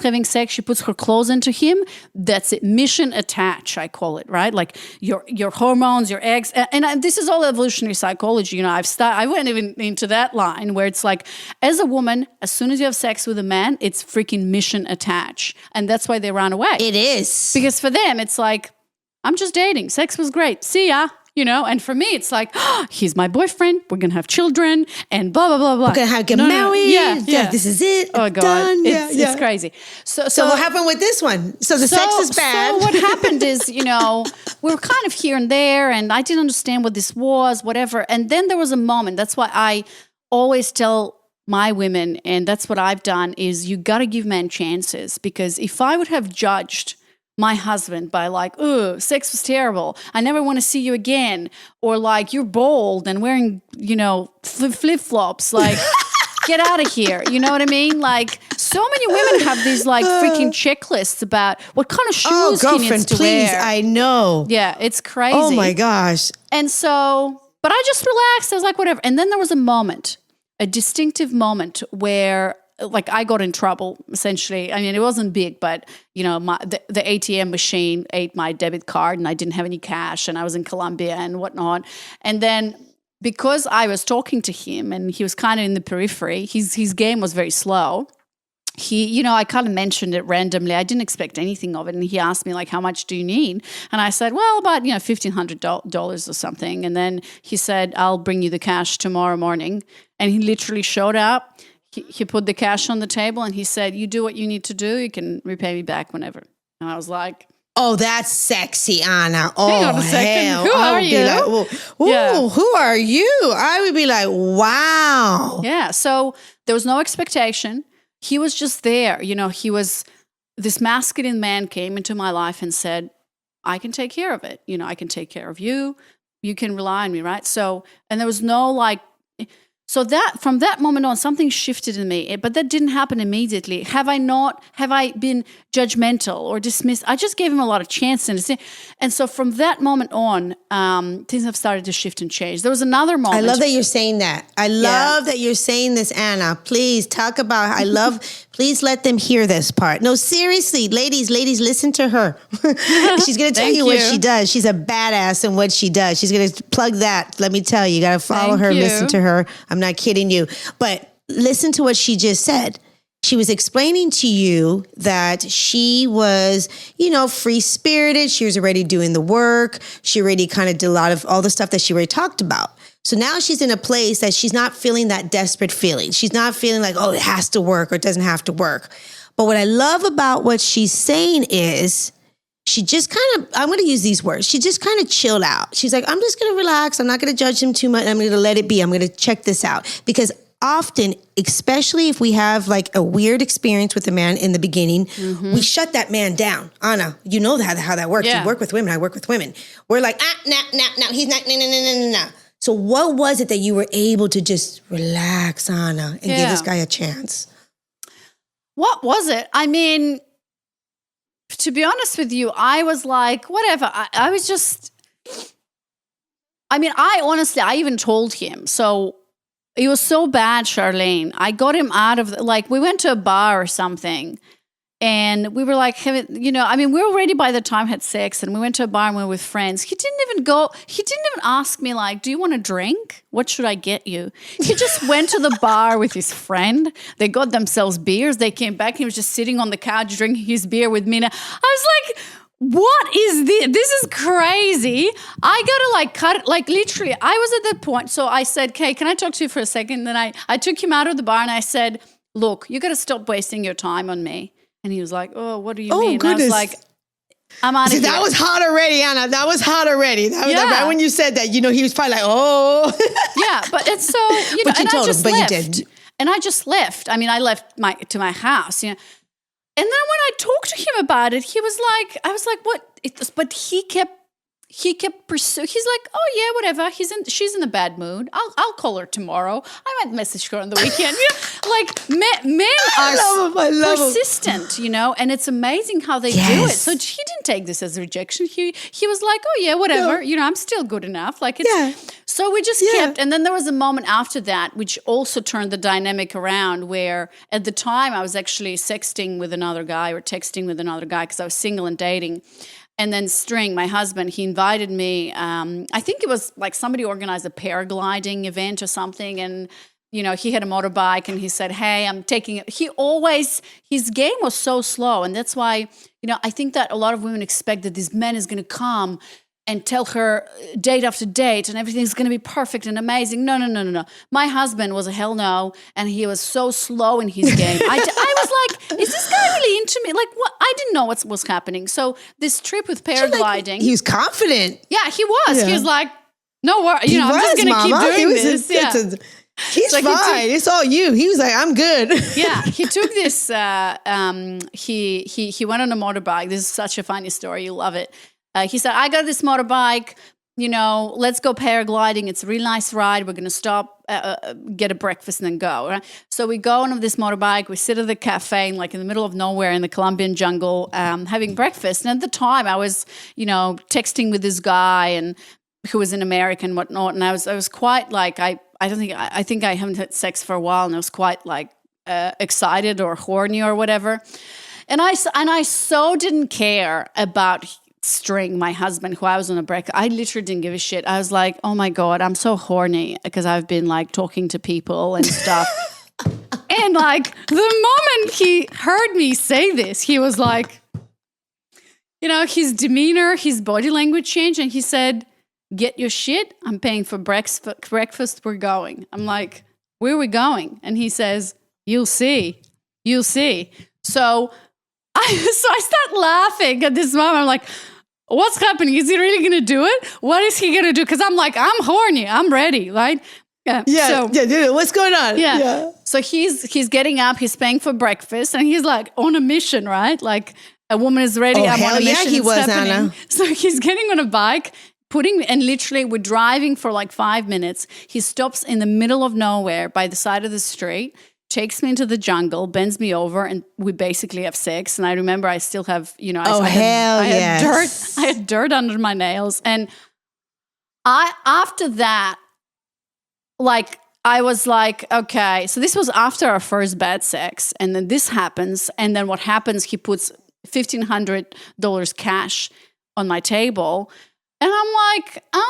having sex, she puts her clothes into him. That's it. Mission attach, I call it, right? Like your hormones, your eggs. And this is all evolutionary psychology. I went even into that line where it's like, as a woman, as soon as you have sex with a man, it's freaking mission attach. And that's why they run away. It is. Because for them, it's like, I'm just dating. Sex was great. See ya. And for me, it's like, oh, he's my boyfriend. We're going to have children and blah, blah, blah, blah. We're going to get married. Yeah. This is it. Oh, God. Done. It's crazy. So what happened with this one? So the sex is bad. So what happened is, we were kind of here and there and I didn't understand what this was, whatever. And then there was a moment. That's why I always tell my women, and that's what I've done, is you got to give men chances, because if I would have judged my husband by like, oh, sex was terrible, I never want to see you again, or like, you're bold and wearing, flip-flops, like, get out of here. You know what I mean? Like, so many women have these like freaking checklists about what kind of shoes he needs to wear. Please, I know. Yeah, it's crazy. Oh my gosh. And so, but I just relaxed. I was like, whatever. And then there was a moment, a distinctive moment where like I got in trouble, essentially. I mean, it wasn't big, but, the ATM machine ate my debit card and I didn't have any cash and I was in Colombia and whatnot. And then because I was talking to him and he was kind of in the periphery, his game was very slow. I kind of mentioned it randomly. I didn't expect anything of it. And he asked me, like, how much do you need? And I said, well, about, $1,500 or something. And then he said, I'll bring you the cash tomorrow morning. And he literally showed up. He put the cash on the table and he said, you do what you need to do. You can repay me back whenever. And I was like, oh, that's sexy, Anna. Oh, hang on a second. hell. Who are you? Like, who are you? I would be like, wow. Yeah. So there was no expectation. He was just there. This masculine man came into my life and said, I can take care of it. I can take care of you. You can rely on me, right? So, and there was no so that from that moment on, something shifted in me, but that didn't happen immediately. Have I been judgmental or dismissed? I just gave him a lot of chance. And so from that moment on, things have started to shift and change. There was another moment. I love that you're saying that. I love that you're saying this, Anna. Please talk about, please let them hear this part. No, seriously, ladies, listen to her. She's going to tell you what she does. She's a badass in what she does. She's going to plug that. Let me tell you, you got to follow her, listen to her. I'm not kidding you. But listen to what she just said. She was explaining to you that she was, free-spirited. She was already doing the work. She already kind of did a lot of all the stuff that she already talked about. So now she's in a place that she's not feeling that desperate feeling. She's not feeling like, oh, it has to work or it doesn't have to work. But what I love about what she's saying is she just kind of, I'm going to use these words. She just kind of chilled out. She's like, I'm just going to relax. I'm not going to judge him too much. I'm going to let it be. I'm going to check this out. Because often, especially if we have like a weird experience with a man in the beginning, we shut that man down. Anna, you know how that works. Yeah. You work with women. I work with women. We're like, no, he's not, no. So what was it that you were able to just relax, Anna, and give this guy a chance? What was it? I mean, to be honest with you, I was like, whatever. I was just, I even told him. So it was so bad, Charlene. I got him out of, we went to a bar or something. And we were like, we were already by the time had sex and we went to a bar and we were with friends. He didn't even ask me do you want a drink? What should I get you? He just went to the bar with his friend. They got themselves beers. They came back. He was just sitting on the couch drinking his beer with me. And I was like, what is this? This is crazy. I gotta cut it. Literally, I was at that point. So I said, okay, can I talk to you for a second? Then I took him out of the bar and I said, look, you gotta stop wasting your time on me. And he was like, oh, what do you mean? Goodness. And I was like, I'm out of here. That was hot already, Anna. That was hot already. That was right when you said that, he was probably like, oh. Yeah, but it's so, but you and told I just him, but left. you did. And I just left. I left to my house, And then when I talked to him about it, he was like, I was like, what? But he kept pursuing. He's like, oh yeah, whatever. She's in a bad mood. I'll call her tomorrow. I might message her on the weekend. Men are persistent, and it's amazing how they do it. So he didn't take this as rejection. He was like, oh yeah, whatever. I'm still good enough. So we just kept. And then there was a moment after that, which also turned the dynamic around. Where at the time I was actually sexting with another guy or texting with another guy because I was single and dating. And then String, my husband, he invited me. I think it was somebody organized a paragliding event or something. And, he had a motorbike and he said, hey, I'm taking it. His game was so slow. And that's why, I think that a lot of women expect that this man is going to come and tell her date after date and everything's going to be perfect and amazing. No. My husband was a hell no, and he was so slow in his game. I was like, is this guy really into me? What? I didn't know what was happening. So this trip with paragliding. He was confident. Yeah, he was. Yeah. He was like, no worries. I'm just going to keep doing this. He's fine. It's all you. He was like, I'm good. Yeah, he took this. He went on a motorbike. This is such a funny story. You love it. He said, I got this motorbike, let's go paragliding. It's a really nice ride. We're going to stop, get a breakfast and then go. Right? So we go on this motorbike. We sit at the cafe in the middle of nowhere in the Colombian jungle having breakfast. And at the time I was, texting with this guy and who was in America and whatnot. And I was quite I think I haven't had sex for a while and I was quite excited or horny or whatever. And I so didn't care about String, my husband, who I was on a break. I literally didn't give a shit. I was like, oh my God, I'm so horny because I've been talking to people and stuff. And And like the moment he heard me say this, he was like, his demeanor, his body language changed. And he said, get your shit. I'm paying for breakfast. We're going. I'm like, where are we going? And he says, you'll see. You'll see. So I start laughing at this moment. I'm like, what's happening? Is he really going to do it? What is he going to do? Because I'm like, I'm horny. I'm ready, right? Yeah. What's going on? Yeah. So he's getting up. He's paying for breakfast. And he's like on a mission, right? Like a woman is ready. I'm on a mission. Yeah, he was, happening. Anna. So he's getting on a bike, and literally we're driving for like 5 minutes. He stops in the middle of nowhere by the side of the street, takes me into the jungle, bends me over, and we basically have sex. And I remember I still have, I had dirt under my nails. And after that, like, I was like, okay, so this was after our first bad sex. And then this happens. And then what happens, he puts $1,500 cash on my table. And I'm like, all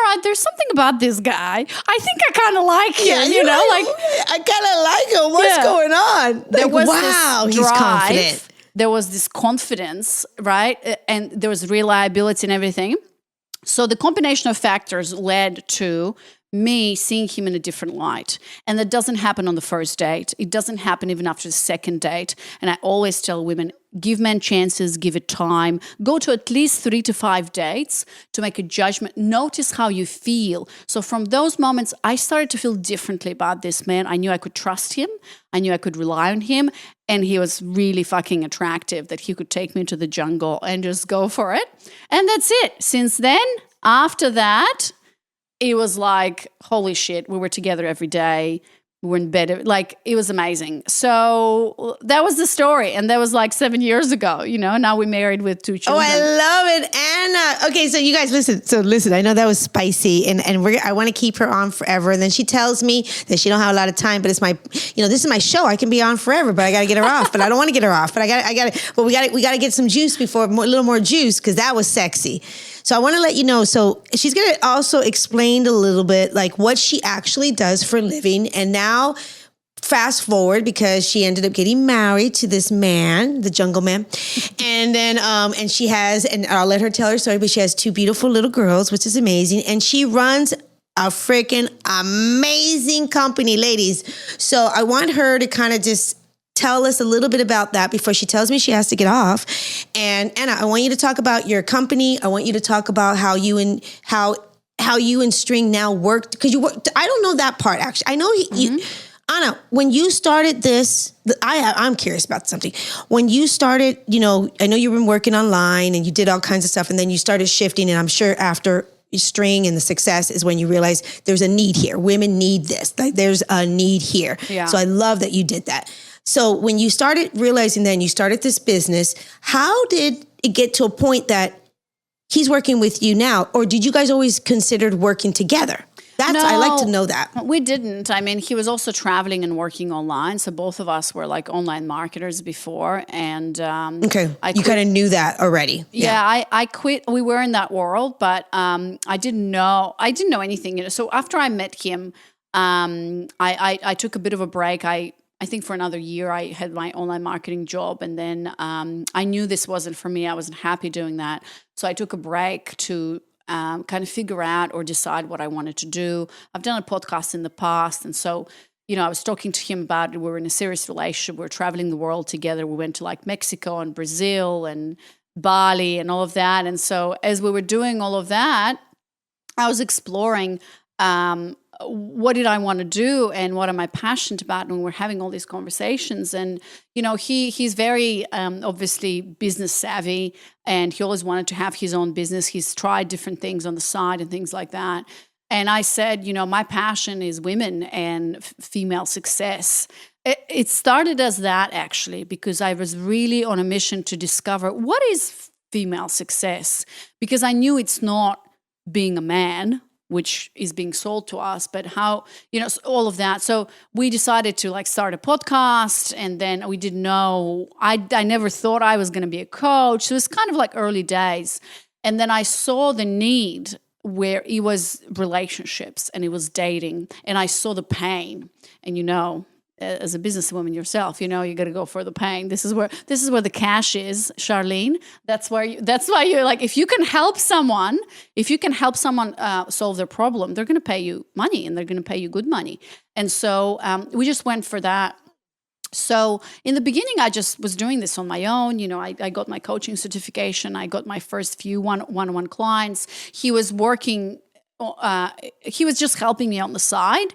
right, there's something about this guy. I think I kind of like him, I kind of like him. What's going on? There was this he's confident. There was this confidence, right? And there was reliability and everything. So the combination of factors led to me seeing him in a different light. And that doesn't happen on the first date. It doesn't happen even after the second date. And I always tell women, give men chances, give it time. Go to at least 3 to 5 dates to make a judgment. Notice how you feel. So from those moments, I started to feel differently about this man. I knew I could trust him. I knew I could rely on him. And he was really fucking attractive that he could take me to the jungle and just go for it. And that's it. Since then, after that, it was like, holy shit, we were together every day. We were in bed. Like, it was amazing. So that was the story. And that was like 7 years ago, Now we're married with 2 children. Oh, I love it, Anna. Okay, so you guys listen. So listen, I know that was spicy. And I want to keep her on forever. And then she tells me that she don't have a lot of time. But it's my, this is my show. I can be on forever, but I got to get her off. But I don't want to get her off. But we got to get some juice before, a little more juice, because that was sexy. So I want to let you know. So she's going to also explain a little bit like what she actually does for a living. And now fast forward, because she ended up getting married to this man, the jungle man. And then, and she has, and I'll let her tell her story, but she has 2 beautiful little girls, which is amazing. And she runs a freaking amazing company, ladies. So I want her to kind of just tell us a little bit about that before she tells me she has to get off. And Anna, I want you to talk about your company. I want you to talk about how you and String now worked, because you worked. I don't know that part actually. I know you, Anna, when you started this, I'm curious about something. When you started, I know you've been working online and you did all kinds of stuff, and then you started shifting. And I'm sure after String and the success is when you realize there's a need here. Women need this. Like, there's a need here. Yeah. So I love that you did that. So when you started realizing that, and you started this business, how did it get to a point that he's working with you now? Or did you guys always considered working together? I like to know that. We didn't. I mean, he was also traveling and working online. So both of us were like online marketers before. And okay, you kind of knew that already. Yeah, I quit. We were in that world, but I didn't know anything. So after I met him, I took a bit of a break. I think for another year, I had my online marketing job. And then I knew this wasn't for me. I wasn't happy doing that. So I took a break to kind of figure out or decide what I wanted to do. I've done a podcast in the past. And so, I was talking to him about it. We were in a serious relationship. We were traveling the world together. We went to like Mexico and Brazil and Bali and all of that. And so as we were doing all of that, I was exploring what did I want to do and what am I passionate about? And we're having all these conversations. And, he's very obviously business savvy, and he always wanted to have his own business. He's tried different things on the side and things like that. And I said, my passion is women and female success. It started as that, actually, because I was really on a mission to discover what is female success, because I knew it's not being a man, which is being sold to us, but how, all of that. So we decided to like start a podcast, and then we didn't know, I never thought I was going to be a coach. So it was kind of like early days. And then I saw the need where it was relationships and it was dating, and I saw the pain. And as a businesswoman yourself, you got to go for the pain. This is where the cash is, Charlene. That's why you're like, if you can help someone solve their problem, they're going to pay you money, and they're going to pay you good money. And so we just went for that. So in the beginning, I just was doing this on my own. I got my coaching certification. I got my first few one-on-one clients. He was working. He was just helping me on the side.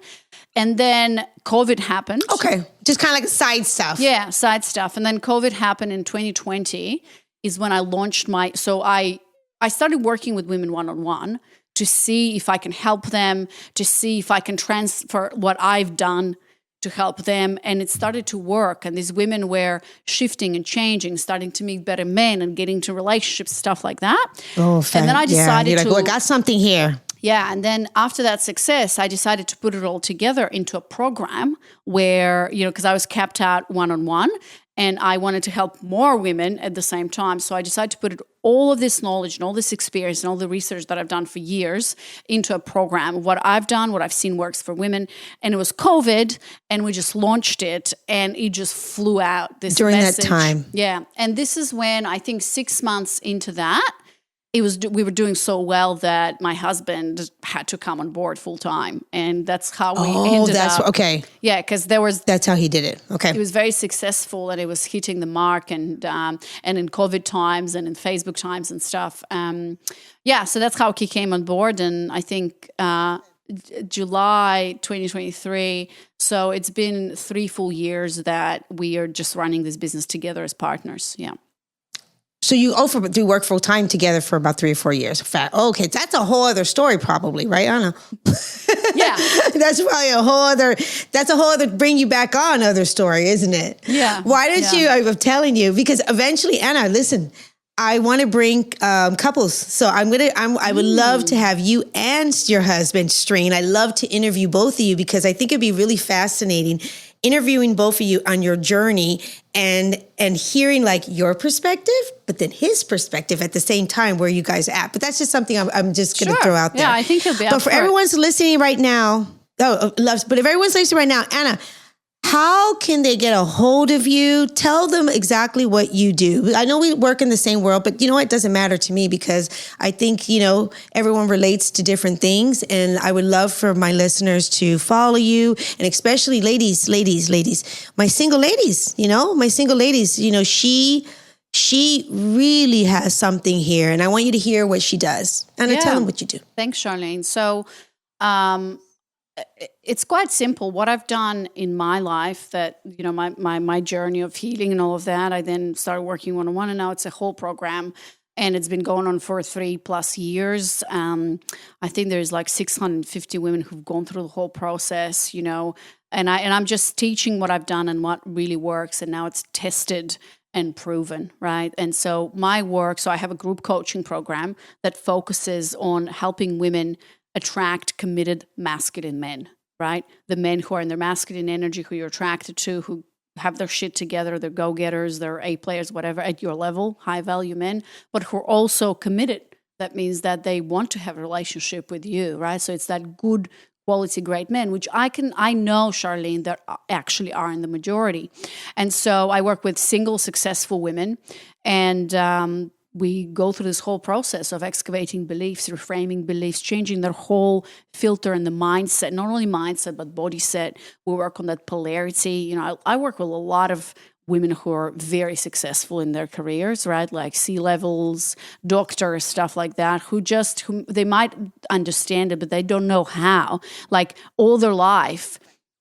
And then COVID happened. Okay. Just kind of like side stuff. Yeah, side stuff. And then COVID happened in 2020 is when I launched I started working with women one-on-one to see if I can help them, to see if I can transfer what I've done to help them. And it started to work. And these women were shifting and changing, starting to meet better men and getting to relationships, stuff like that. Oh, and then I decided I got something here. Yeah. And then after that success, I decided to put it all together into a program where, because I was capped out one-on-one and I wanted to help more women at the same time. So I decided to put all of this knowledge and all this experience and all the research that I've done for years into a program. What I've done, what I've seen works for women. And it was COVID, and we just launched it, and it just flew out. This during message. That time. Yeah. And this is when I think 6 months into that, we were doing so well that my husband had to come on board full time, and that's how we ended up. Okay. Yeah, because that's how he did it. Okay. It was very successful, and it was hitting the mark, and in COVID times and in Facebook times and stuff. So that's how he came on board, and I think July 2023. So it's been 3 full years that we are just running this business together as partners. Yeah. So you do work full time together for about 3 or 4 years. Okay, that's a whole other story, probably, right, Anna? Yeah, that's probably a whole other bring you back on other story, isn't it? Yeah. Why don't you? I'm telling you, because eventually, Anna, listen, I want to bring couples. So I would love to have you and your husband, Charlene. I love to interview both of you because I think it'd be really fascinating interviewing both of you on your journey and hearing like your perspective, but then his perspective at the same time where you guys are at. But that's just something I'm just going to throw out there. Yeah, I think he'll be up But for everyone's listening right now, but if everyone's listening right now, Anna, how can they get a hold of you? Tell them exactly what you do. I know we work in the same world, but you know what? It doesn't matter to me because I think, everyone relates to different things. And I would love for my listeners to follow you. And especially ladies, my single ladies, she really has something here. And I want you to hear what she does. Anna, tell them what you do. Thanks, Charlene. So, it's quite simple. What I've done in my life that, my journey of healing and all of that, I then started working one-on-one, and now it's a whole program, and it's been going on for 3+ years. I think there's like 650 women who've gone through the whole process, and I'm just teaching what I've done and what really works, and now it's tested and proven, right? And so my work, so I have a group coaching program that focuses on helping women attract committed masculine men, right? The men who are in their masculine energy, who you're attracted to, who have their shit together, they're go-getters, they're A players, whatever, at your level, high-value men, but who are also committed. That means that they want to have a relationship with you, right? So it's that good quality, great men, which I know, Charlene, that actually are in the majority. And so I work with single, successful women, and we go through this whole process of excavating beliefs, reframing beliefs, changing their whole filter and the mindset, not only mindset, but body set. We work on that polarity. I work with a lot of women who are very successful in their careers, right? Like C-levels, doctors, stuff like that, who they might understand it, but they don't know how. Like all their life,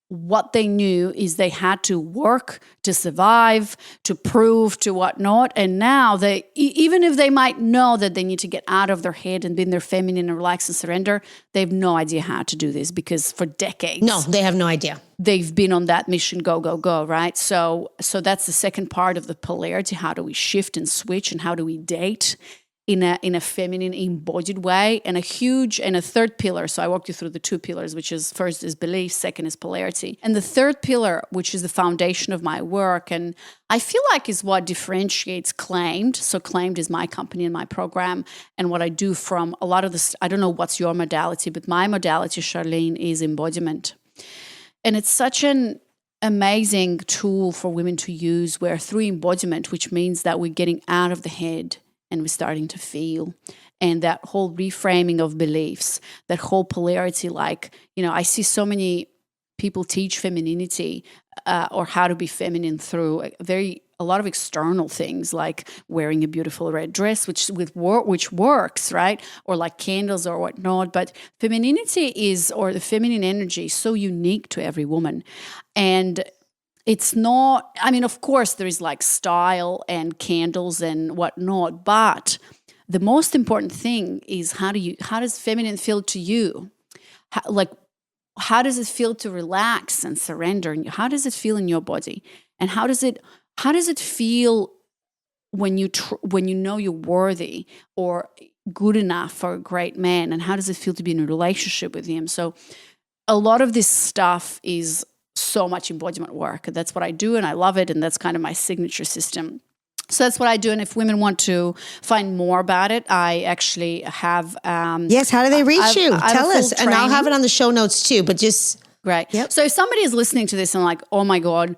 what they knew is they had to work to survive, to prove, to whatnot. And now they, even if they might know that they need to get out of their head and be in their feminine and relax and surrender, they have no idea how to do this because for decades. No, they have no idea. They've been on that mission, go, go, go, right? So that's the second part of the polarity. How do we shift and switch, and how do we date in a feminine embodied way? And a third pillar. So I walked you through the 2 pillars, which is first is belief, second is polarity. And the third pillar, which is the foundation of my work, and I feel like is what differentiates Claimed. So Claimed is my company and my program, and what I do from a lot of this, I don't know what's your modality, but my modality, Charlene, is embodiment. And it's such an amazing tool for women to use where through embodiment, which means that we're getting out of the head and we're starting to feel. And that whole reframing of beliefs, that whole polarity, like, I see so many people teach femininity or how to be feminine through a lot of external things, like wearing a beautiful red dress, which works, right? Or like candles or whatnot. But femininity or the feminine energy is so unique to every woman. And it's not, of course there is like style and candles and whatnot, but the most important thing is how does feminine feel to you? How does it feel to relax and surrender? How does it feel in your body? And how does it feel when you know you're worthy or good enough for a great man? And how does it feel to be in a relationship with him? So a lot of this stuff is so much embodiment work. That's what I do, and I love it, and that's kind of my signature system. So that's what I do. And if women want to find more about it, I actually have... yes, how do they reach you? Tell us. And I'll have it on the show notes too, but just... Great. Yep. So if somebody is listening to this and like, oh my God,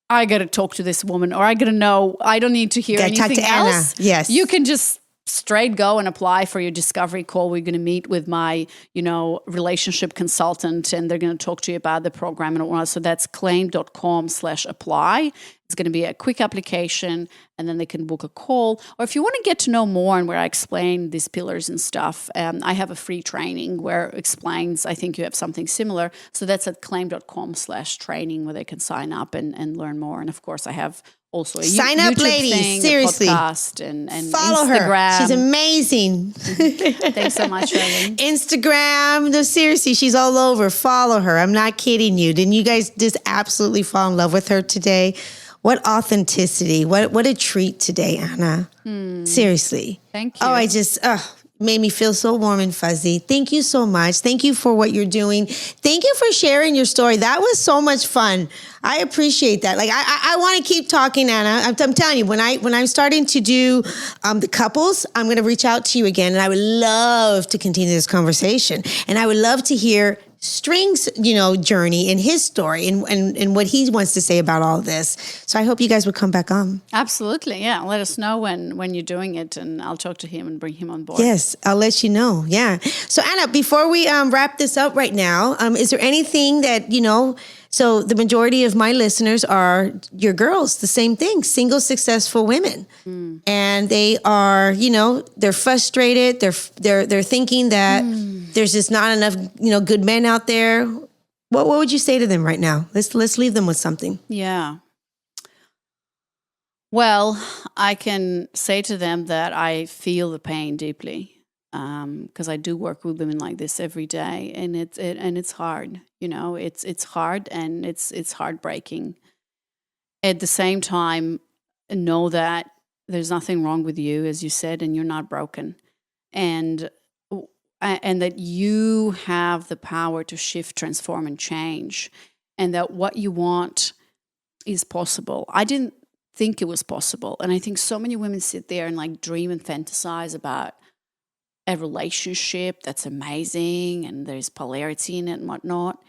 I got to talk to this woman, or I got to know, I don't need to hear anything talk to else. Anna. Yes. You can just straight go and apply for your discovery call. We're going to meet with my, relationship consultant, and they're going to talk to you about the program and all. So that's claim.com/apply. It's going to be a quick application, and then they can book a call. Or if you want to get to know more and where I explain these pillars and stuff, I have a free training where it explains, I think you have something similar. So that's at claim.com/training where they can sign up and learn more. And of course, I have also a Sign up, YouTube ladies. thing, Seriously. a podcast, and follow Instagram. her. She's amazing. Thanks so much, Charlene. Instagram. No, seriously, she's all over. Follow her. I'm not kidding you. Didn't you guys just absolutely fall in love with her today? What authenticity. What a treat today, Anna. Seriously. Thank you. Oh, I just... made me feel so warm and fuzzy. Thank you so much. Thank you for what you're doing. Thank you for sharing your story. That was so much fun. I appreciate that. Like I want to keep talking, Anna. I'm telling you, when I'm starting to do the couples, I'm going to reach out to you again, and I would love to continue this conversation. And I would love to hear String's, journey and his story and what he wants to say about all this. So I hope you guys would come back on. Absolutely. Yeah. Let us know when you're doing it, and I'll talk to him and bring him on board. Yes, I'll let you know. Yeah. So Anna, before we wrap this up right now, is there anything that, so the majority of my listeners are your girls, the same thing, single, successful women. And they are, they're frustrated. They're thinking that there's just not enough, good men out there. What would you say to them right now? Let's leave them with something. Yeah. Well, I can say to them that I feel the pain deeply, because I do work with women like this every day, and it's hard. It's hard, and it's heartbreaking. At the same time, know that there's nothing wrong with you, as you said, and you're not broken, and that you have the power to shift, transform, and change, and that what you want is possible. I didn't think it was possible, and I think so many women sit there and like dream and fantasize about a relationship that's amazing and there's polarity in it and whatnot,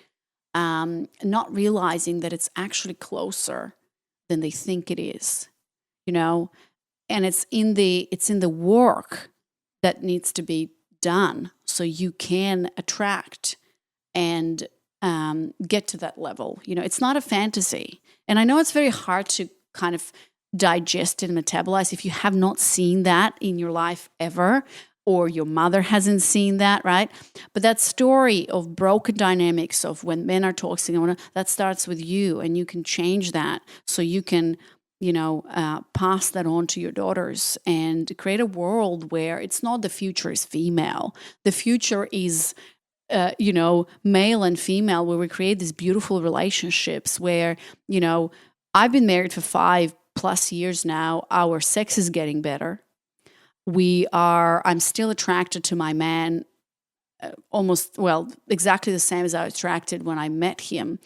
not realizing that it's actually closer than they think it is, and it's in the work that needs to be done so you can attract and get to that level. It's not a fantasy. And I know it's very hard to kind of digest and metabolize if you have not seen that in your life ever, or your mother hasn't seen that, right? But that story of broken dynamics of when men are toxic, that starts with you, and you can change that so you can, pass that on to your daughters and create a world where it's not the future is female. The future is, male and female, where we create these beautiful relationships where, I've been married for 5+ years now. Our sex is getting better. I'm still attracted to my man exactly the same as I was attracted when I met him,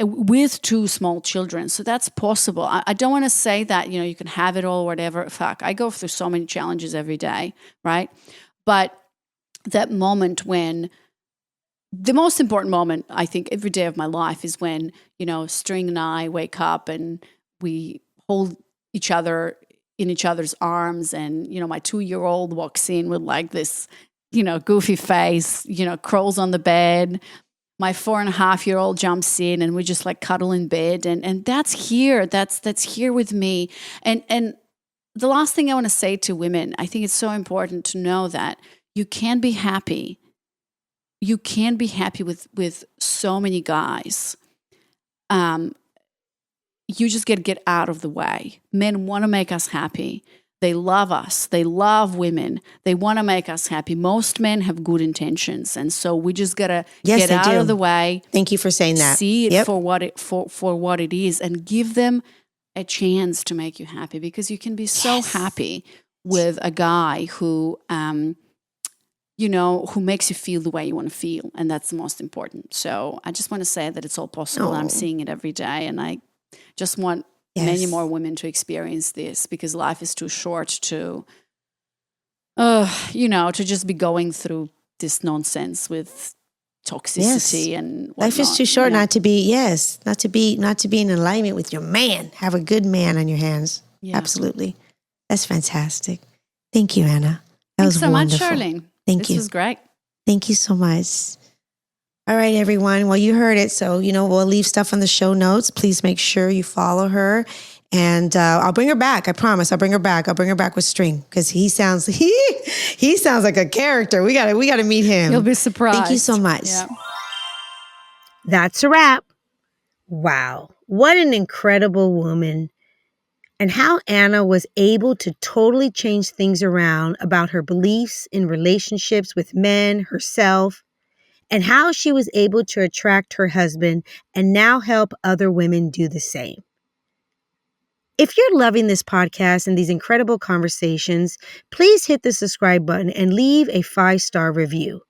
with 2 small children. So that's possible. I don't want to say that, you can have it all or whatever. Fuck, I go through so many challenges every day, right? But that moment when the most important moment, I think, every day of my life is when, String and I wake up and we hold each other in each other's arms. And, my 2-year-old walks in with like this, goofy face, crawls on the bed. My 4.5-year-old jumps in and we just like cuddle in bed. And that's here. That's here with me. And the last thing I want to say to women, I think it's so important to know that you can be happy. You can be happy with so many guys. You just got to get out of the way. Men want to make us happy. They love us. They love women. They want to make us happy. Most men have good intentions, and so we just got to get out of the way. Thank you for saying that. See it for what it is, and give them a chance to make you happy, because you can be so happy with a guy who who makes you feel the way you want to feel. And that's the most important. So I just want to say that it's all possible. I'm seeing it every day. And I just want many more women to experience this, because life is too short to just be going through this nonsense with toxicity and whatnot. Life is too short not to be in alignment with your man. Have a good man on your hands. Yeah. Absolutely. That's fantastic. Thank you, Anna. Thanks so wonderful. much, Charlene. Thank you. This was great. Thank you so much. All right, everyone. Well, you heard it. So, we'll leave stuff on the show notes. Please make sure you follow her. And I'll bring her back. I promise. I'll bring her back. I'll bring her back with String, because he sounds like a character. We gotta meet him. You'll be surprised. Thank you so much. Yeah. That's a wrap. Wow. What an incredible woman. And how Anna was able to totally change things around about her beliefs in relationships with men, herself, and how she was able to attract her husband and now help other women do the same. If you're loving this podcast and these incredible conversations, please hit the subscribe button and leave a 5-star review.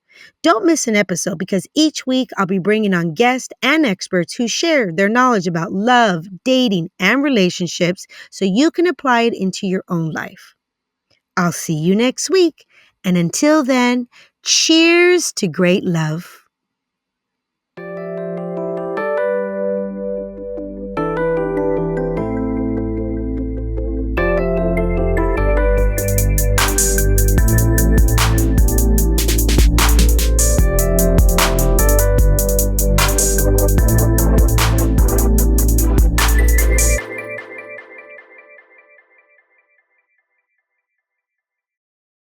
Don't miss an episode, because each week I'll be bringing on guests and experts who share their knowledge about love, dating, and relationships so you can apply it into your own life. I'll see you next week. And until then, cheers to great love.